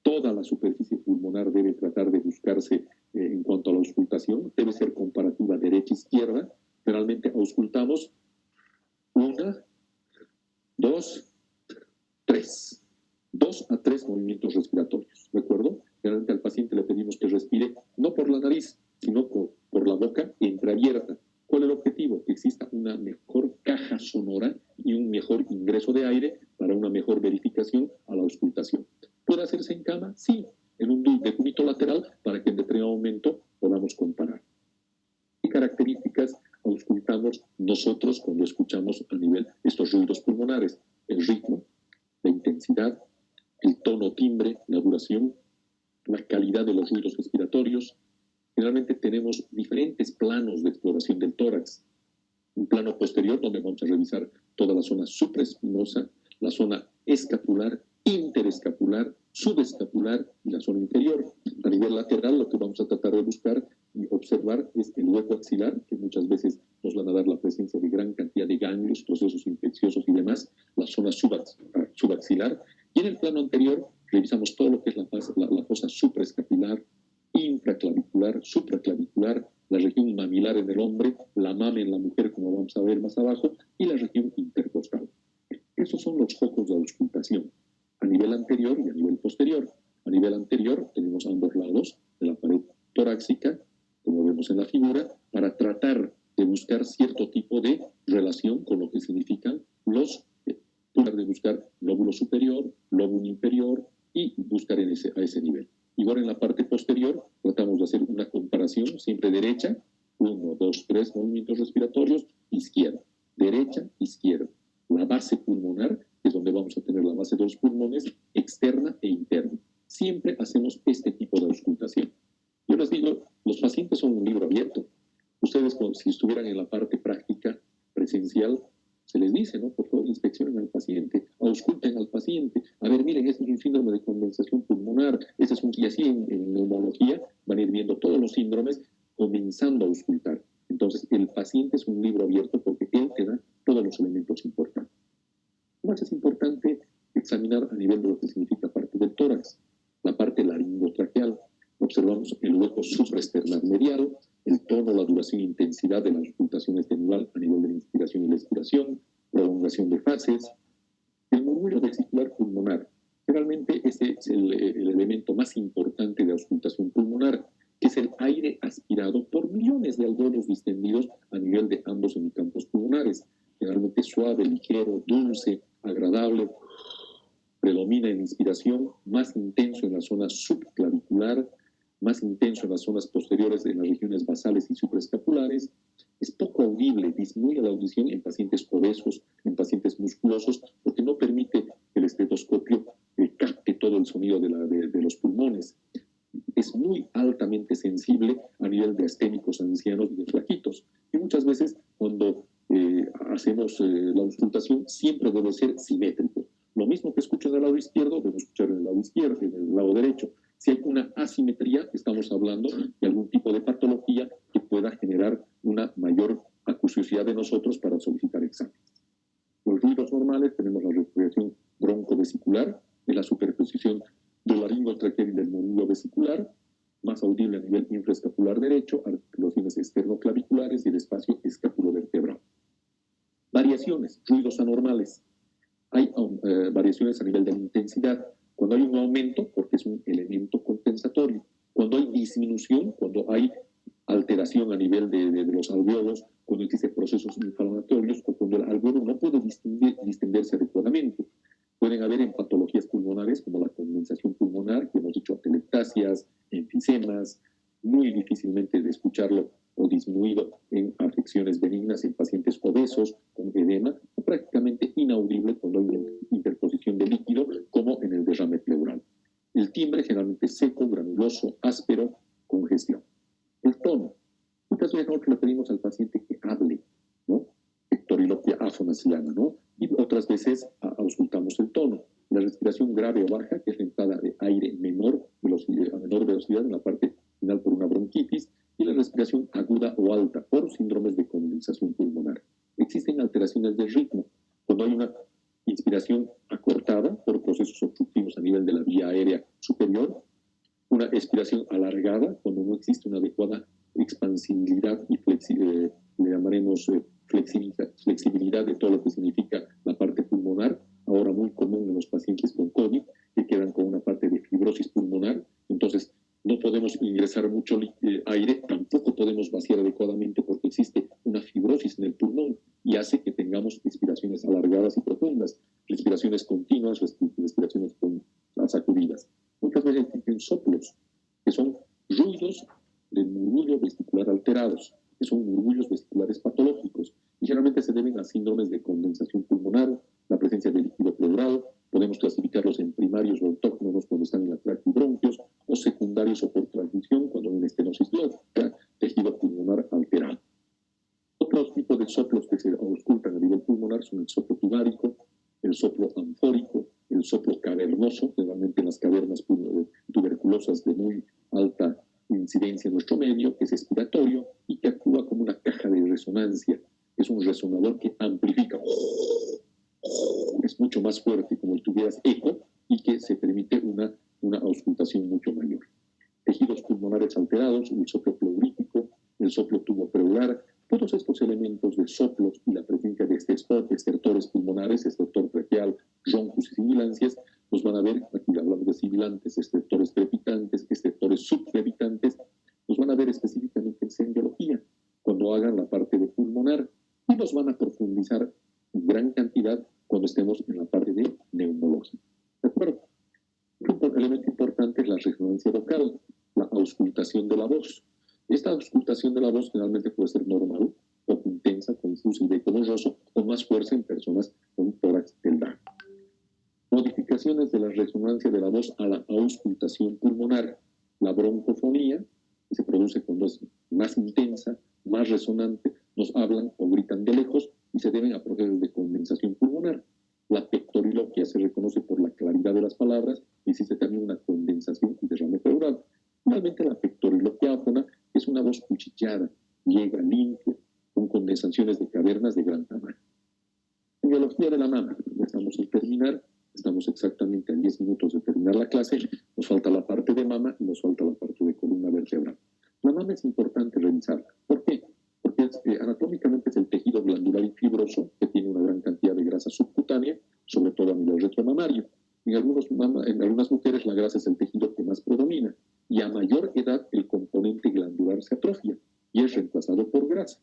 Toda la superficie pulmonar debe tratar de buscarse en cuanto a la auscultación. Debe ser comparativa derecha-izquierda. Generalmente auscultamos 1, 2, 3. 2 a 3 movimientos respiratorios. ¿De acuerdo? Generalmente al paciente le pedimos que respire no por la nariz, sino por la boca entreabierta. ¿Cuál es el objetivo? Que exista una mejor caja sonora y un mejor ingreso de aire para una mejor verificación a la auscultación. ¿Puede hacerse en cama? Sí, en un decúbito lateral, para que en determinado momento podamos comparar. detectamos nosotros cuando escuchamos a nivel estos ruidos pulmonares: el ritmo, la intensidad, el tono, timbre, la duración, la calidad de los ruidos respiratorios. Generalmente tenemos diferentes planos de exploración del tórax. Un plano posterior donde vamos a revisar toda la zona supraespinosa, la zona escapular, interescapular, subescapular y la zona inferior. A nivel lateral, lo que vamos a tratar de buscar y observar es el hueco axilar, que muchas veces nos van a dar la presencia de gran cantidad de ganglios, procesos infecciosos y demás, la zona subaxilar. Y en el plano anterior revisamos todo lo que es la fosa supraescapular, infraclavicular, supraclavicular, la región mamilar en el hombre, la mama en la mujer, como vamos a ver más abajo, y la región intercostal. Esos son los focos de auscultación, a nivel anterior y a nivel posterior. A nivel anterior tenemos ambos lados de la pared torácica, como vemos en la figura, para tratar de buscar cierto tipo de relación con lo que significan los, de buscar lóbulo superior, lóbulo inferior y buscar a ese nivel. Igual en la parte posterior tratamos de hacer una comparación siempre derecha, 1, 2, 3 movimientos respiratorios, izquierda, derecha, izquierda. La base pulmonar, que es donde vamos a tener la base de los pulmones, externa e interna. Siempre hacemos este tipo de auscultación. Yo les digo, los pacientes son un libro abierto. Ustedes, si estuvieran en la parte práctica presencial, se les dice, ¿no? Por favor, inspeccionen al paciente, ausculten al paciente. A ver, miren, este es un síndrome de condensación pulmonar, este es un, y así en neumología van a ir viendo todos los síndromes comenzando a auscultar. Entonces, el paciente es un libro abierto porque él te da todos los elementos importantes. Además, es importante examinar a nivel de lo que significa parte del tórax, la parte laringotraqueal. Observamos el hueco supraesternal medial, el tono, la duración e intensidad de la auscultación extenual a nivel de la inspiración y la expiración, prolongación de fases, el murmullo vesicular pulmonar. Realmente ese es el elemento más importante de auscultación pulmonar, que es el aire aspirado por millones de alveolos distendidos a nivel de ambos hemicampos pulmonares. Generalmente suave, ligero, dulce, agradable. Predomina en inspiración, más intenso en la zona subclavicular, más intenso en las zonas posteriores de las regiones basales y supraescapulares. Es poco audible, disminuye la audición en pacientes obesos, en pacientes musculosos, porque no permite que el estetoscopio capte todo el sonido de los pulmones. Es muy altamente sensible a nivel de asténicos ancianos y de flaquitos. Y muchas veces cuando hacemos la auscultación siempre debe ser simétrico. Lo mismo que escucho en el lado izquierdo, debo escuchar en el lado izquierdo, en el lado derecho. Si hay una asimetría, estamos hablando de algún tipo de patología que pueda generar una mayor acuciosidad de nosotros para solicitar exámenes. Los ruidos normales, tenemos la respiración broncovesicular, en la superposición del laringotraqueal y del murmullo vesicular, más audible a nivel infraescapular derecho, articulaciones esternoclaviculares y el espacio escapulovertebral. Variaciones, ruidos anormales. Hay variaciones a nivel de la intensidad. Cuando hay un aumento, porque es un elemento compensatorio. Cuando hay disminución, cuando hay alteración a nivel de los alveolos, cuando existen procesos inflamatorios o cuando el alveolo no puede distenderse adecuadamente. Pueden haber en patologías pulmonares como la condensación pulmonar, que hemos dicho atelectasias, enfisemas, muy difícilmente de escucharlo o disminuido en afecciones benignas en pacientes obesos con edema, o prácticamente inaudible cuando hay una interposición de líquido, como en el derrame pleural. El timbre generalmente seco, granuloso, áspero, congestión. El tono. Muchas veces nosotros le pedimos al paciente que hable, ¿no? Hectoriloquia áfona se llama, ¿no? Y otras veces auscultamos el tono. La respiración grave o baja, que es la entrada de aire a menor velocidad en la parte final por una bronquitis, y la respiración aguda o alta por síndromes de condensación pulmonar. Existen alteraciones de ritmo. Cuando hay una inspiración acortada por procesos obstructivos a nivel de la vía aérea superior, una expiración alargada cuando no existe una adecuada expansibilidad y le llamaremos flexibilidad de todo lo que significa la parte pulmonar, ahora muy común en los pacientes con COVID, que quedan con una parte de fibrosis pulmonar. Entonces, no podemos ingresar mucho aire, tampoco podemos vaciar adecuadamente porque existe una fibrosis en el pulmón y hace que tengamos respiraciones alargadas y profundas, respiraciones continuas, respiraciones con las sacudidas. Muchas veces existen soplos, que son ruidos del murmullo vesicular alterados, que son murmullos vesiculares patológicos. a síndromes de condensación pulmonar, la presencia de líquido pleural. Podemos clasificarlos en primarios o autóctonos cuando están en la tráquea y bronquios, o secundarios o por transmisión cuando hay una estenosis glótica, tejido pulmonar alterado. Otros tipos de soplos que se auscultan a nivel pulmonar son el soplo tubárico, el soplo anfórico, el soplo cavernoso, generalmente en las cavernas tuberculosas de muy alta incidencia en nuestro medio, que es expiratorio y que actúa como una caja de resonancia. Es un resonador que amplifica, es mucho más fuerte, como si tuvieras eco, y que se permite una auscultación mucho mayor. Tejidos pulmonares alterados, el soplo pleurítico, el soplo tubopleurar, todos estos elementos de soplos y la presencia de estertores pulmonares, estertor traqueal, roncus y sibilancias, nos van a ver, aquí hablamos de sibilantes, estertores crepitantes, estertores subcrepitantes, nos van a ver específicamente en sendiología, cuando hagan la parte de pulmonar, y nos van a profundizar en gran cantidad cuando estemos en la parte de neumología. ¿De acuerdo? Un elemento importante es la resonancia vocal, la auscultación de la voz. Esta auscultación de la voz generalmente puede ser normal, poco intensa, confusa y de borroso, o más fuerza en personas con tórax delgado. Modificaciones de la resonancia de la voz a la auscultación pulmonar. La broncofonía, que se produce cuando es más intensa, más resonante, nos hablan o gritan de lejos y se deben a procesos de condensación pulmonar. La pectoriloquia se reconoce por la claridad de las palabras y existe también una condensación y derrame pleural. Finalmente, la pectoriloquia áfona es una voz cuchillada, llega, limpia, con condensaciones de cavernas de gran tamaño. En biología de la mama, ya estamos al terminar, estamos exactamente a 10 minutos de terminar la clase, nos falta la parte de mama y nos falta la parte de columna vertebral. La mama es importante revisarla. ¿Por qué? Porque anatómicamente es el tejido glandular y fibroso que tiene una gran cantidad de grasa subcutánea, sobre todo a nivel retromamario. En algunas mujeres la grasa es el tejido que más predomina y a mayor edad el componente glandular se atrofia y es reemplazado por grasa.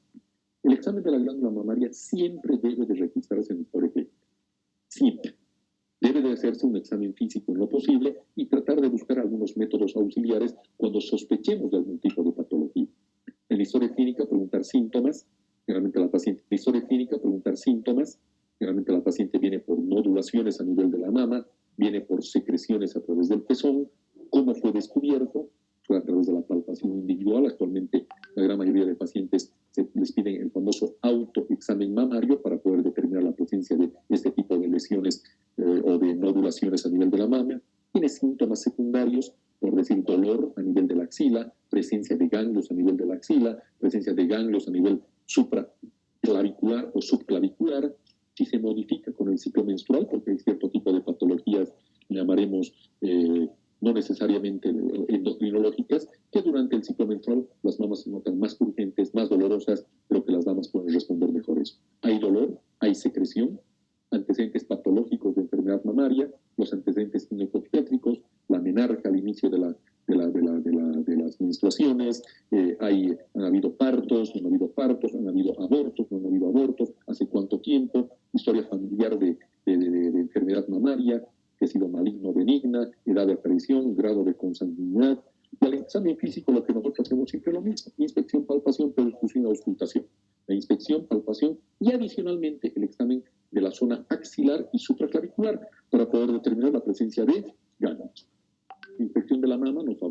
El examen de la glándula mamaria siempre debe de registrarse en historia clínica. Siempre. Debe de hacerse un examen físico en lo posible y tratar de buscar algunos métodos auxiliares cuando sospechemos de algún tipo de patología. En la historia clínica preguntar síntomas, generalmente la paciente. En la historia clínica preguntar síntomas, generalmente la paciente viene por nodulaciones a nivel de la mama, viene por secreciones a través del pezón, cómo fue descubierto, fue a través de la palpación individual. Actualmente la gran mayoría de pacientes les piden el famoso autoexamen mamario para poder determinar la presencia de este tipo de lesiones o de nodulaciones a nivel de la mama. Tiene síntomas secundarios, por decir dolor a nivel de la axila, presencia de ganglios a nivel de la axila, presencia de ganglios a nivel supraclavicular o subclavicular. Si se modifica con el ciclo menstrual, porque hay cierto tipo de patologías, llamaremos no necesariamente endocrinológicas, que durante el ciclo menstrual las mamas se notan más urgentes, más dolorosas, pero que las damas pueden responder mejor eso. Hay dolor, hay secreción, antecedentes patológicos de enfermedad mamaria, los antecedentes ginecopediátricos, la menarca al inicio de las menstruaciones, han habido partos, no han habido partos, han habido abortos, no han habido abortos, hace cuánto tiempo, historia familiar de enfermedad mamaria, que ha sido maligno o benigna, edad de aparición, grado de consanguinidad. Y al examen físico lo que nosotros hacemos siempre es lo mismo: inspección, palpación, percusión, auscultación. La inspección, palpación y adicionalmente el examen de la zona axilar y supraclavicular para poder determinar la presencia de ganglios. La inspección de la mama nos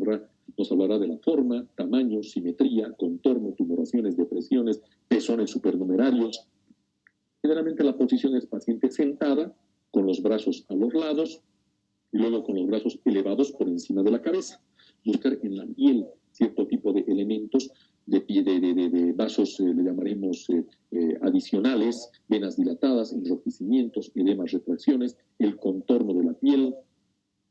hablará de la forma, tamaño, simetría, contorno, tumoraciones, depresiones, pezones supernumerarios. Generalmente la posición es paciente sentada, con los brazos a los lados y luego con los brazos elevados por encima de la cabeza. Buscar en la piel cierto tipo de elementos de vasos, le llamaremos adicionales, venas dilatadas, enrojecimientos, edemas, retracciones, el contorno de la piel,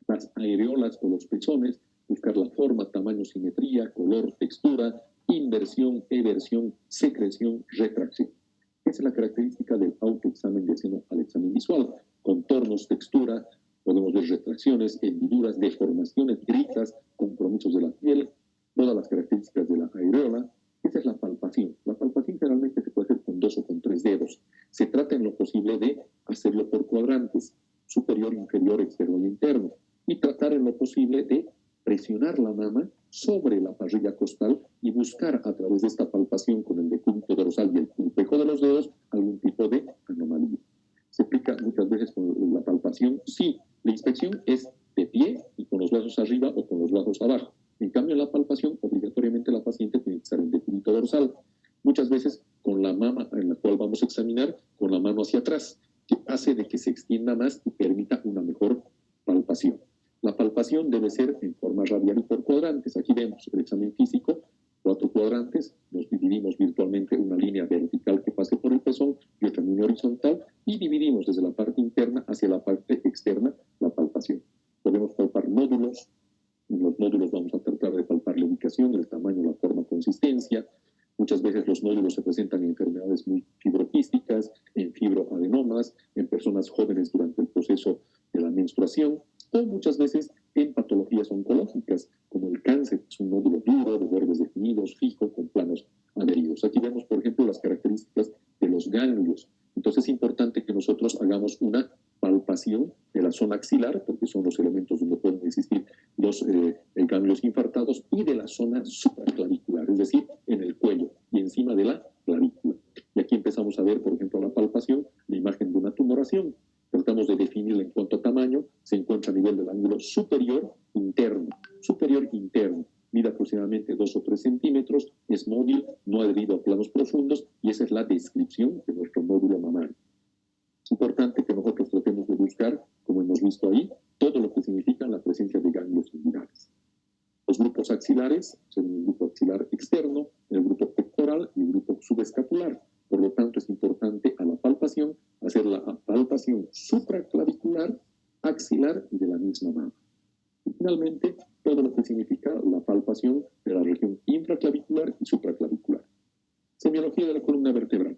las areolas o los pezones, buscar la forma, tamaño, simetría, color, textura, inversión, eversión, secreción, retracción. Esa es la característica del autoexamen de seno al examen visual. Contornos, textura, podemos ver retracciones, hendiduras, deformaciones, grietas, compromisos de la piel, todas las características de la areola. Esa es la palpación. La palpación generalmente se puede hacer con 2 o con 3 dedos. Se trata en lo posible de hacerlo por cuadrantes, superior, inferior, externo y interno, y tratar en lo posible de presionar la mama sobre la parrilla costal y buscar a través de esta palpación con el decúbito dorsal y el espejo de los dedos algún tipo de brazos abajo. En cambio, en la palpación, obligatoriamente la paciente tiene que estar en decúbito dorsal. Muchas veces con la mama en la cual vamos a examinar, con la mano hacia atrás, que hace de que se extienda más y permita una mejor palpación. La palpación debe ser en forma radial y por cuadrantes. Aquí vemos el examen físico, 4 cuadrantes, nos dividimos virtualmente una línea vertical que pase por el pezón y otra línea horizontal y dividimos desde la parte interna hacia la parte externa la palpación. Podemos palpar nódulos. En los nódulos vamos a tratar de palpar la ubicación, el tamaño, la forma, consistencia. Muchas veces los nódulos se presentan en enfermedades muy fibroquísticas, en fibroadenomas, en personas jóvenes durante el proceso de la menstruación, o muchas veces en patologías oncológicas, como el cáncer, que es un nódulo duro, de bordes definidos, fijo, con planos adheridos. Aquí vemos, por ejemplo, las características de los ganglios. Entonces es importante que nosotros hagamos una palpación de la zona axilar, porque son los elementos donde pueden existir los ganglios infartados, y de la zona supraclavicular, es decir, en el cuello y encima de la clavícula. Y aquí empezamos a ver, por ejemplo, la palpación, la imagen de una tumoración. Tratamos de definirla en cuanto a tamaño, se encuentra a nivel del ángulo superior interno, mide aproximadamente 2 o 3 centímetros, es móvil, no adherido a planos profundos, y esa es la descripción de nuestro nódulo mamario. Es importante que nosotros tratemos de buscar, como hemos visto ahí, todo lo que significa la presencia de ganglios ingulares. Los grupos axilares son el grupo axilar externo, el grupo pectoral y el grupo subescapular. Por lo tanto, es importante a la palpación hacer la palpación supraclavicular, axilar y de la misma mama. Y finalmente, todo lo que significa la palpación de la región infraclavicular y supraclavicular. Semiología de la columna vertebral.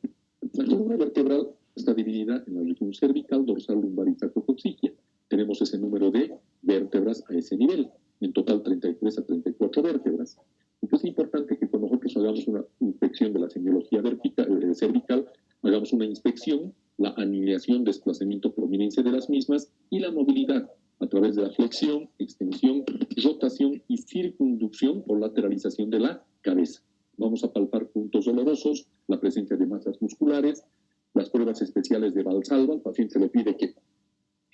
La columna vertebral está dividida en la región cervical, dorsal, lumbar y sacrocoxígea. Tenemos ese número de vértebras a ese nivel. En total 33 a 34 vértebras. Entonces es importante que cuando nosotros hagamos una inspección de la semiología cervical, hagamos una inspección, la alineación, desplazamiento, prominencia de las mismas y la movilidad a través de la flexión, extensión, rotación y circunducción o lateralización de la cabeza. Vamos a palpar puntos dolorosos, la presencia de masas musculares, las pruebas especiales de Valsalva. Al paciente se le pide que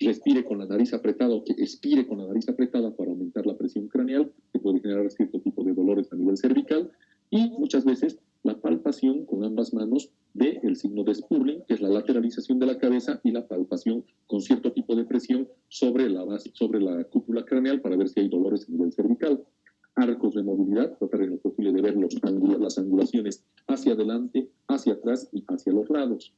respire con la nariz apretada o que expire con la nariz apretada para aumentar la presión craneal, que puede generar cierto tipo de dolores a nivel cervical, y muchas veces la palpación con ambas manos del signo de Spurling, que es la lateralización de la cabeza, y la palpación con cierto tipo de presión sobre la base, sobre la cúpula craneal, para ver si hay dolores a nivel cervical. Arcos de movilidad, tratar en lo posible de ver las angulaciones hacia adelante, hacia atrás y hacia los lados.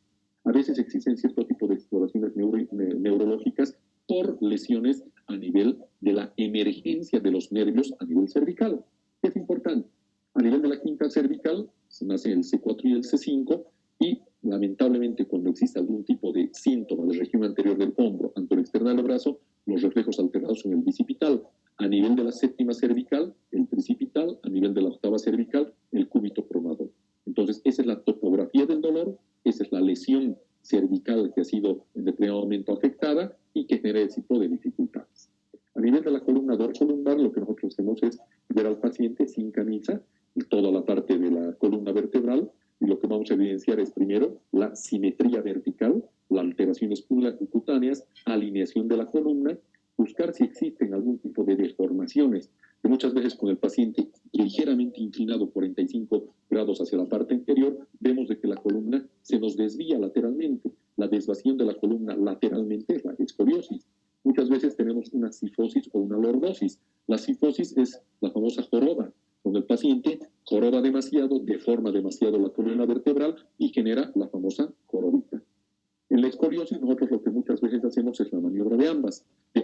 A veces existen cierto tipo de exploraciones neurológicas por lesiones a nivel de la emergencia de los nervios a nivel cervical. Es importante. A nivel de la quinta cervical se nace el C4 y el C5, y lamentablemente cuando existe algún tipo de síntoma de región anterior del hombro, anteroexterna del brazo, los reflejos alterados son el bicipital. A nivel de la séptima cervical, el tricipital. A nivel de la octava cervical, el cúbito pronador. Entonces, esa es la topografía del dolor, esa es la lesión cervical que ha sido en determinado momento afectada y que genera ese tipo de dificultades. A nivel de la columna dorsolumbar, lo que nosotros hacemos es ver al paciente sin camisa y toda la parte de la columna vertebral, y lo que vamos a evidenciar es primero la simetría vertical, las alteraciones cutáneas, alineación de la columna, buscar si existen algún tipo de deformaciones, que muchas veces con el paciente ligeramente inclinado 45 grados hacia la parte anterior, vemos de que la columna se nos desvía lateralmente. La desviación de la columna lateralmente es la escoliosis. Muchas veces tenemos una cifosis o una lordosis. La cifosis es la famosa joroba, donde el paciente joroba demasiado, deforma demasiado la columna vertebral y genera la famosa jorobita. En la escoliosis, nosotros lo que muchas veces hacemos es la maniobra de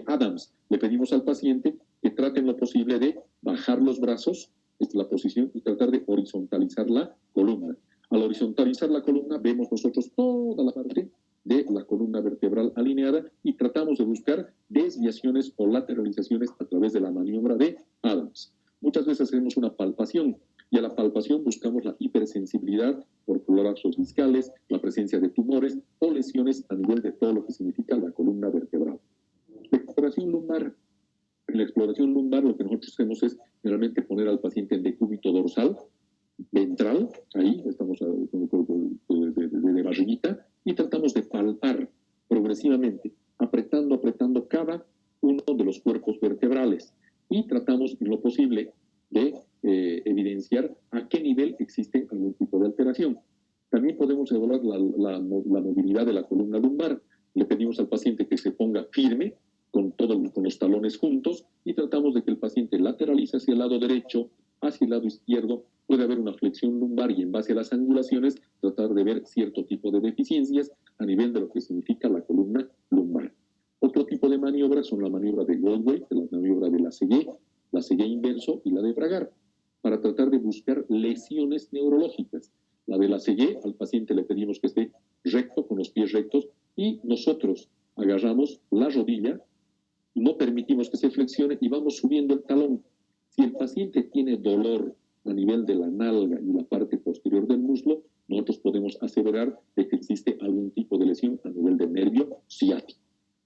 Adams. Le pedimos al paciente que trate en lo posible de bajar los brazos, esta es la posición, y tratar de horizontalizar la columna. Al horizontalizar la columna, vemos nosotros toda la parte de la columna vertebral alineada y tratamos de buscar desviaciones o lateralizaciones a través de la maniobra de Adams. Muchas veces hacemos una palpación, y a la palpación buscamos la hipersensibilidad por prolapsos discales, la presencia de tumores o lesiones a nivel de todo lo que significa la columna vertebral. La exploración lumbar. En la exploración lumbar lo que nosotros hacemos es realmente poner al paciente en decúbito dorsal, ventral, ahí estamos de barriguita, y tratamos de palpar progresivamente, apretando cada uno de los cuerpos vertebrales, y tratamos en lo posible posible de evidenciar a qué nivel existe algún tipo de alteración. También podemos evaluar la movilidad de la columna lumbar. Le pedimos al paciente que se ponga firme con los talones juntos y tratamos de que el paciente lateralice hacia el lado derecho, hacia el lado izquierdo. Puede haber una flexión lumbar y en base a las angulaciones tratar de ver cierto tipo de deficiencias a nivel de lo que significa la columna lumbar. Otro tipo de maniobras son la maniobra de Goldway, la maniobra de la CG inverso y la de Bragar, para tratar de buscar lesiones neurológicas. La de la CG, al paciente le pedimos que esté recto, con los pies rectos, y nosotros agarramos la rodilla, no permitimos que se flexione y vamos subiendo el talón. Si el paciente tiene dolor a nivel de la nalga y la parte posterior del muslo, nosotros podemos aseverar de que existe algún tipo de lesión a nivel del nervio ciático.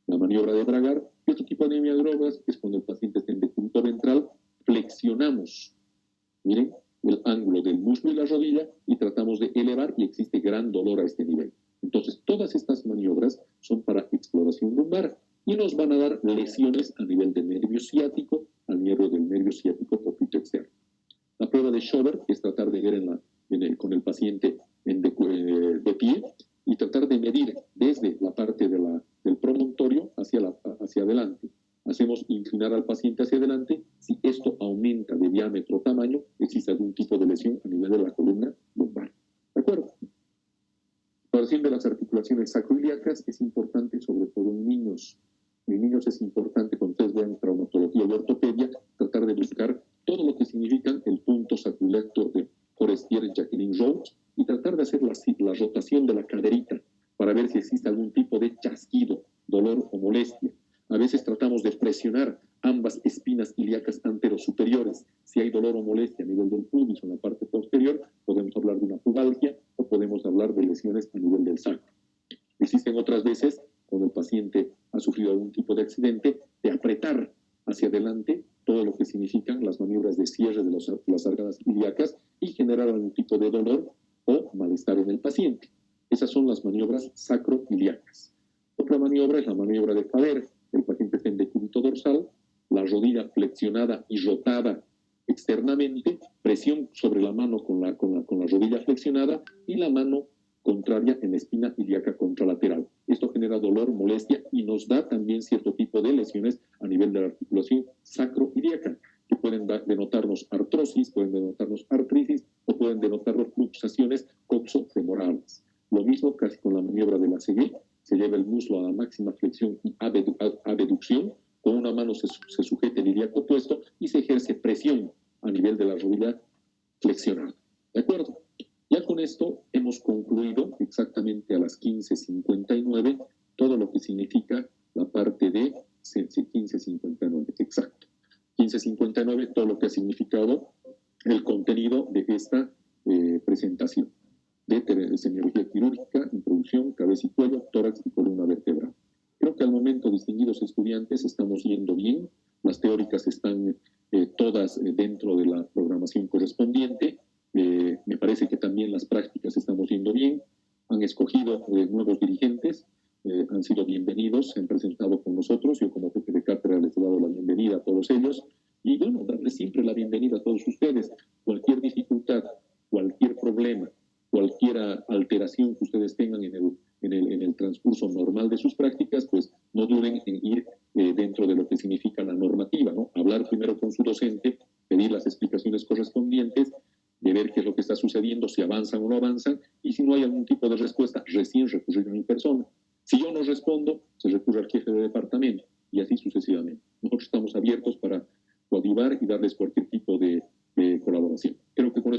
La maniobra de Bragar y otro tipo de maniobras es cuando el paciente está en decúbito ventral, flexionamos, miren, el ángulo del muslo y la rodilla y tratamos de elevar y existe gran dolor a este nivel. Entonces, todas estas maniobras son para exploración lumbar y nos van a dar lesiones a nivel del nervio ciático, al nervio del nervio ciático poquito externo. La prueba de Schober es tratar de ver con el paciente de pie y tratar de medir desde la parte del promontorio hacia adelante. Hacemos inclinar al paciente hacia adelante. Si esto aumenta de diámetro o tamaño, existe algún tipo de lesión a nivel de la columna lumbar. ¿De acuerdo? La exploración de las articulaciones sacroiliacas es importante, sobre todo en niños. En niños es importante, cuando ustedes vean traumatología o ortopedia, tratar de buscar todo lo que significan el punto sacroiliaco de Forestier y Jacqueline Rhodes y tratar de hacer la rotación de la caderita para ver si existe algún tipo de chasquido, dolor o molestia. A veces tratamos de presionar ambas espinas ilíacas anterosuperiores. Si hay dolor o molestia a nivel del pubis o en la parte posterior, podemos hablar de una pubalgia o podemos hablar de lesiones a nivel del sacro. Existen otras veces, cuando el paciente ha sufrido algún tipo de accidente, de apretar hacia adelante todo lo que significan las maniobras de cierre de las arcadas ilíacas y generar algún tipo de dolor o malestar en el paciente. Esas son las maniobras sacroiliacas. Otra maniobra es la maniobra de Faber. El paciente está en decúbito dorsal, la rodilla flexionada y rotada externamente, presión sobre la mano con la rodilla flexionada y la mano contraria en la espina ilíaca contralateral. Esto genera dolor, molestia y nos da también cierto tipo de lesiones a nivel de la articulación sacroiliaca, que pueden denotarnos artrosis, pueden denotarnos artritis o pueden denotarnos luxaciones coxofemorales. Lo mismo casi con la maniobra de la CG, se lleva el muslo a la máxima flexión y abducción, con una mano se sujeta el ilíaco opuesto y se ejerce presión a nivel de la rodilla flexionada. ¿De acuerdo? Ya con esto hemos concluido exactamente a las 15:59 todo lo que significa la parte de 15:59, exacto. 15:59 todo lo que ha significado el contenido de esta presentación de semiología quirúrgica, introducción, cabeza y cuello, tórax y columna vertebral. Creo que al momento, distinguidos estudiantes, estamos yendo bien. Las teóricas están todas dentro de la programación correspondiente. Me parece que también las prácticas estamos yendo bien. Han escogido nuevos dirigentes, han sido bienvenidos, se han presentado con nosotros. Yo como jefe de cátedra les he dado la bienvenida a todos ellos. Y bueno, darles siempre la bienvenida a todos ustedes. Cualquier dificultad, cualquier problema, cualquier alteración que ustedes tengan en el transcurso normal de sus prácticas, pues no duden en ir dentro de lo que significa la normativa, ¿no? Hablar primero con su docente, pedir las explicaciones correspondientes, de ver qué es lo que está sucediendo, si avanzan o no avanzan, y si no hay algún tipo de respuesta, recién recurrir a mi persona. Si yo no respondo, se recurre al jefe de departamento, y así sucesivamente. Nosotros estamos abiertos para coadyuvar y darles cualquier tipo de colaboración. Creo que con